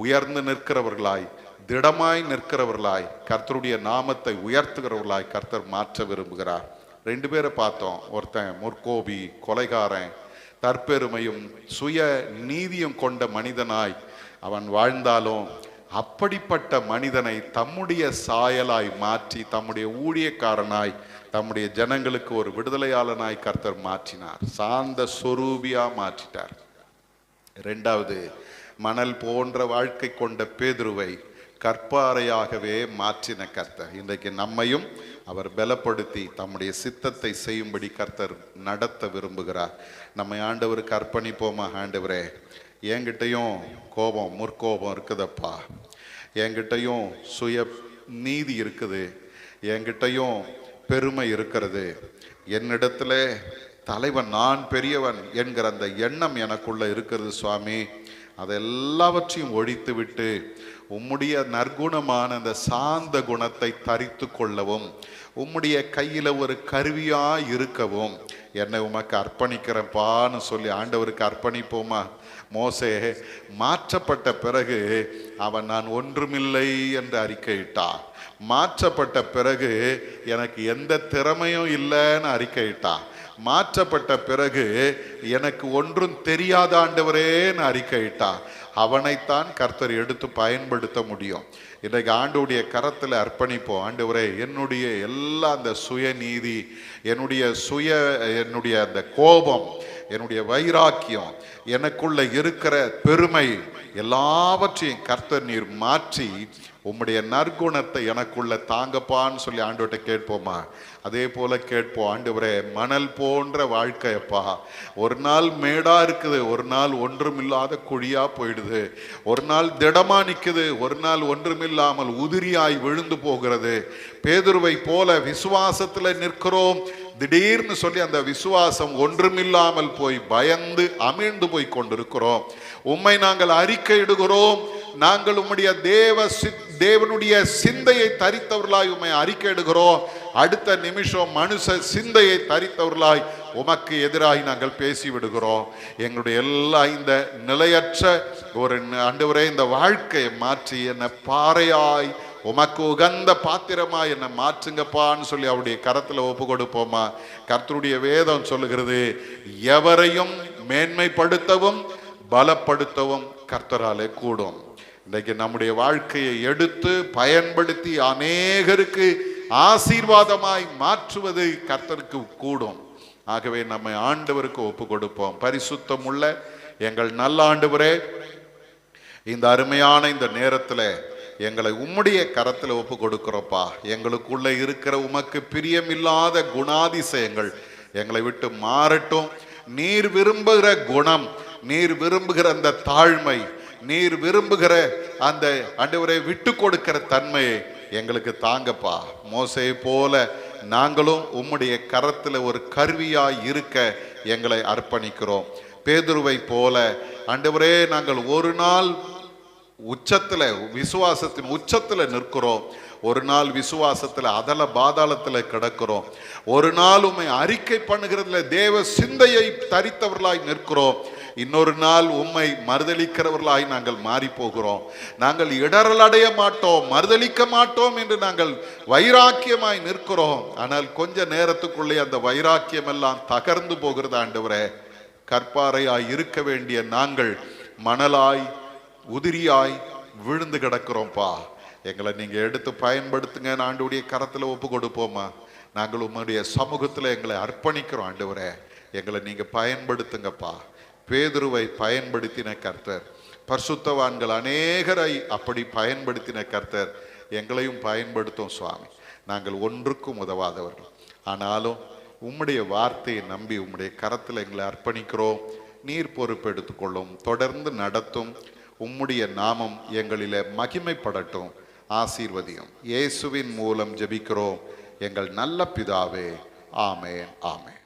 உயர்ந்து நிற்கிறவர்களாய், திடமாய் நிற்கிறவர்களாய், கர்த்தருடைய நாமத்தை உயர்த்துகிறவர்களாய் கர்த்தர் மாற்ற விரும்புகிறார். 2 பேரை பார்த்தோம். ஒருத்தன் முற்கோபி, கொலைகாரன், தற்பெருமையும் சுய நீதியும் கொண்ட மனிதனாய் அவன் வாழ்ந்தாலும், அப்படிப்பட்ட மனிதனை தம்முடைய சாயலாய் மாற்றி தம்முடைய ஊழியக்காரனாய் தம்முடைய ஜனங்களுக்கு ஒரு விடுதலையாளனாய் கர்த்தர் மாற்றினார், சாந்த சொரூபியா மாற்றிட்டார். 2வது, மணல் போன்ற வாழ்க்கை கொண்ட பேதுருவை கற்பாறையாகவே மாற்றின கர்த்தர் இன்றைக்கு நம்மையும் அவர் பலப்படுத்தி தம்முடைய சித்தத்தை செய்யும்படி கர்த்தர் நடத்த விரும்புகிறார். நம்மை ஆண்டவருக்கு அர்ப்பணிப்போமா? ஆண்டவரே, என்கிட்டையும் கோபம், முற்கோபம் இருக்குதப்பா, என்கிட்டையும் சுய நீதி இருக்குது, என்கிட்டையும் பெருமை இருக்கிறது, என்னிடத்துல தலைவன், நான் பெரியவன் என்கிற அந்த எண்ணம் எனக்குள்ள இருக்கிறது சுவாமி. அதெல்லாவற்றையும் ஒழித்து விட்டு உம்முடைய நற்குணமான அந்த சாந்த குணத்தை தரித்து கொள்ளவும், உம்முடைய கையில ஒரு கருவியா இருக்கவும் என்னை உமக்கு அர்ப்பணிக்கிறப்பான்னு சொல்லி ஆண்டவருக்கு அர்ப்பணிப்போமா? மோசே மாற்றப்பட்ட பிறகு அவன் நான் ஒன்றுமில்லை என்று அறிக்கையிட்டான். மாற்றப்பட்ட பிறகு எனக்கு எந்த திறமையும் இல்லைன்னு அறிக்கையிட்டான். மாற்றப்பட்ட பிறகு எனக்கு ஒன்றும் தெரியாத ஆண்டவரேன்னு அறிக்கையிட்டான். அவனைத்தான் கர்த்தர் எடுத்து பயன்படுத்த முடியும். இன்றைக்கு ஆண்டவருடைய கரத்தில் அர்ப்பணிப்போம். ஆண்டவரே, என்னுடைய எல்லா அந்த சுயநீதி, என்னுடைய அந்த கோபம், என்னுடைய வைராக்கியம், எனக்குள்ள இருக்கிற பெருமை எல்லாவற்றையும் கர்த்தர் நீர் மாற்றி உம்முடைய நற்குணத்தை எனக்குள்ள தாங்கப்பான்னு சொல்லி ஆண்டவர்கிட்ட கேட்போமா? அதே போல கேட்போம். ஆண்டவரே, மணல் போன்ற வாழ்க்கையப்பா, ஒரு நாள் மேடா இருக்குது, ஒரு நாள் ஒன்றுமில்லாத குழியா போயிடுது, ஒரு நாள் திடமா நிக்குது, ஒரு நாள் ஒன்றுமில்லாமல் உதிரியாய் விழுந்து போகிறது. பேதுருவை போல விசுவாசத்துல நிற்கிறோம், திடீர்னு சொல்லி அந்த விசுவாசம் ஒன்றுமில்லாமல் போய் பயந்து அமிழ்ந்து போய் கொண்டிருக்கிறோம். உம்மை நாங்கள் அறிக்கையிடுகிறோம், நாங்கள் உம்முடைய தேவனுடைய சிந்தையை தரித்தவர்களாய் உம்மை அறிக்கையிடுகிறோம். அடுத்த நிமிஷம் மனுஷ சிந்தையை தரித்தவர்களாய் உமக்கு எதிராய் நாங்கள் பேசி விடுகிறோம். எங்களுடைய எல்லா இந்த நிலையற்ற ஒரு ஆண்டவரே, இந்த வாழ்க்கையை மாற்றி என்னை பாறையாய் உமக்கு உகந்த பாத்திரமாய் என்னை மாற்றுங்கப்பான்னு சொல்லி அவருடைய கரத்துல ஒப்பு கொடுப்போமா? கர்த்தருடைய வேதம் சொல்லுகிறது, எவரையும் மேன்மைப்படுத்தவும் பலப்படுத்தவும் கர்த்தராலே கூடும். இன்றைக்கு நம்முடைய வாழ்க்கையை எடுத்து பயன்படுத்தி அநேகருக்கு ஆசீர்வாதமாய் மாற்றுவது கர்த்தருக்கு கூடும். ஆகவே நம்மை ஆண்டவருக்கு ஒப்பு கொடுப்போம். பரிசுத்தம் உள்ள எங்கள் நல்ல ஆண்டவரே, இந்த அருமையான இந்த நேரத்தில் எங்களை உம்முடைய கரத்தில் ஒப்பு கொடுக்கிறோப்பா. எங்களுக்குள்ள இருக்கிற உமக்கு பிரியமில்லாத குணாதிசயங்கள் எங்களை விட்டு மாறட்டும். நீர் விரும்புகிற குணம், நீர் விரும்புகிற அந்த தாழ்மை, நீர் விரும்புகிற அந்த ஆண்டவரை விட்டு கொடுக்கிற தன்மையை எங்களுக்கு தாங்கப்பா. மோசே போல நாங்களும் உம்முடைய கரத்துல ஒரு கருவியாய் இருக்க எங்களை அர்ப்பணிக்கிறோம். பேதுருவை போல ஆண்டவரே, நாங்கள் ஒரு நாள் உச்சத்துல, விசுவாசத்தின் உச்சத்துல நிற்கிறோம். ஒரு நாள் விசுவாசத்துல அதல பாதாளத்துல கிடக்கிறோம், ஒரு நாள் உம்மை அறிக்கை பண்ணுகிறதுல தேவ சிந்தையை தரித்தவர்களாய் நிற்கிறோம், இன்னொரு நாள் உம்மை மறுதலிக்கிறவர்களாய் நாங்கள் மாறி போகிறோம். நாங்கள் இடரல் அடைய மாட்டோம், மறுதலிக்க மாட்டோம் என்று நாங்கள் வைராக்கியமாய் நிற்கிறோம். ஆனால் கொஞ்ச நேரத்துக்குள்ளே அந்த வைராக்கியம் எல்லாம் தகர்ந்து போகிறது ஆண்டவரே. கற்பாறையாய் இருக்க வேண்டிய நாங்கள் மணலாய் உதிரியாய் விழுந்து கிடக்கிறோம்ப்பா. எங்களை நீங்க எடுத்து பயன்படுத்துங்க, ஆண்டவருடைய கரத்துல ஒப்பு கொடுப்போமா. நாங்கள் உம்முடைய சமூகத்துல எங்களை அர்ப்பணிக்கிறோம் ஆண்டவரே. எங்களை நீங்க பயன்படுத்துங்கப்பா. பேதுருவை பயன்படுத்தின கர்த்தர், பரிசுத்தவான்கள் அநேகரை அப்படி பயன்படுத்தின கர்த்தர் எங்களையும் பயன்படுத்தும் சுவாமி. நாங்கள் ஒன்றுக்கும் உதவாதவர்கள், ஆனாலும் உம்முடைய வார்த்தையை நம்பி உம்முடைய கரத்தில் எங்களை அர்ப்பணிக்கிறோம். நீர் பொறுப்பெடுத்துக்கொள்ளும், தொடர்ந்து நடத்தும். உம்முடைய நாமம் எங்களிலே மகிமைப்படட்டும். ஆசீர்வதியும். இயேசுவின் மூலம் ஜெபிக்கிறோம் எங்கள் நல்ல பிதாவே. ஆமென், ஆமென்.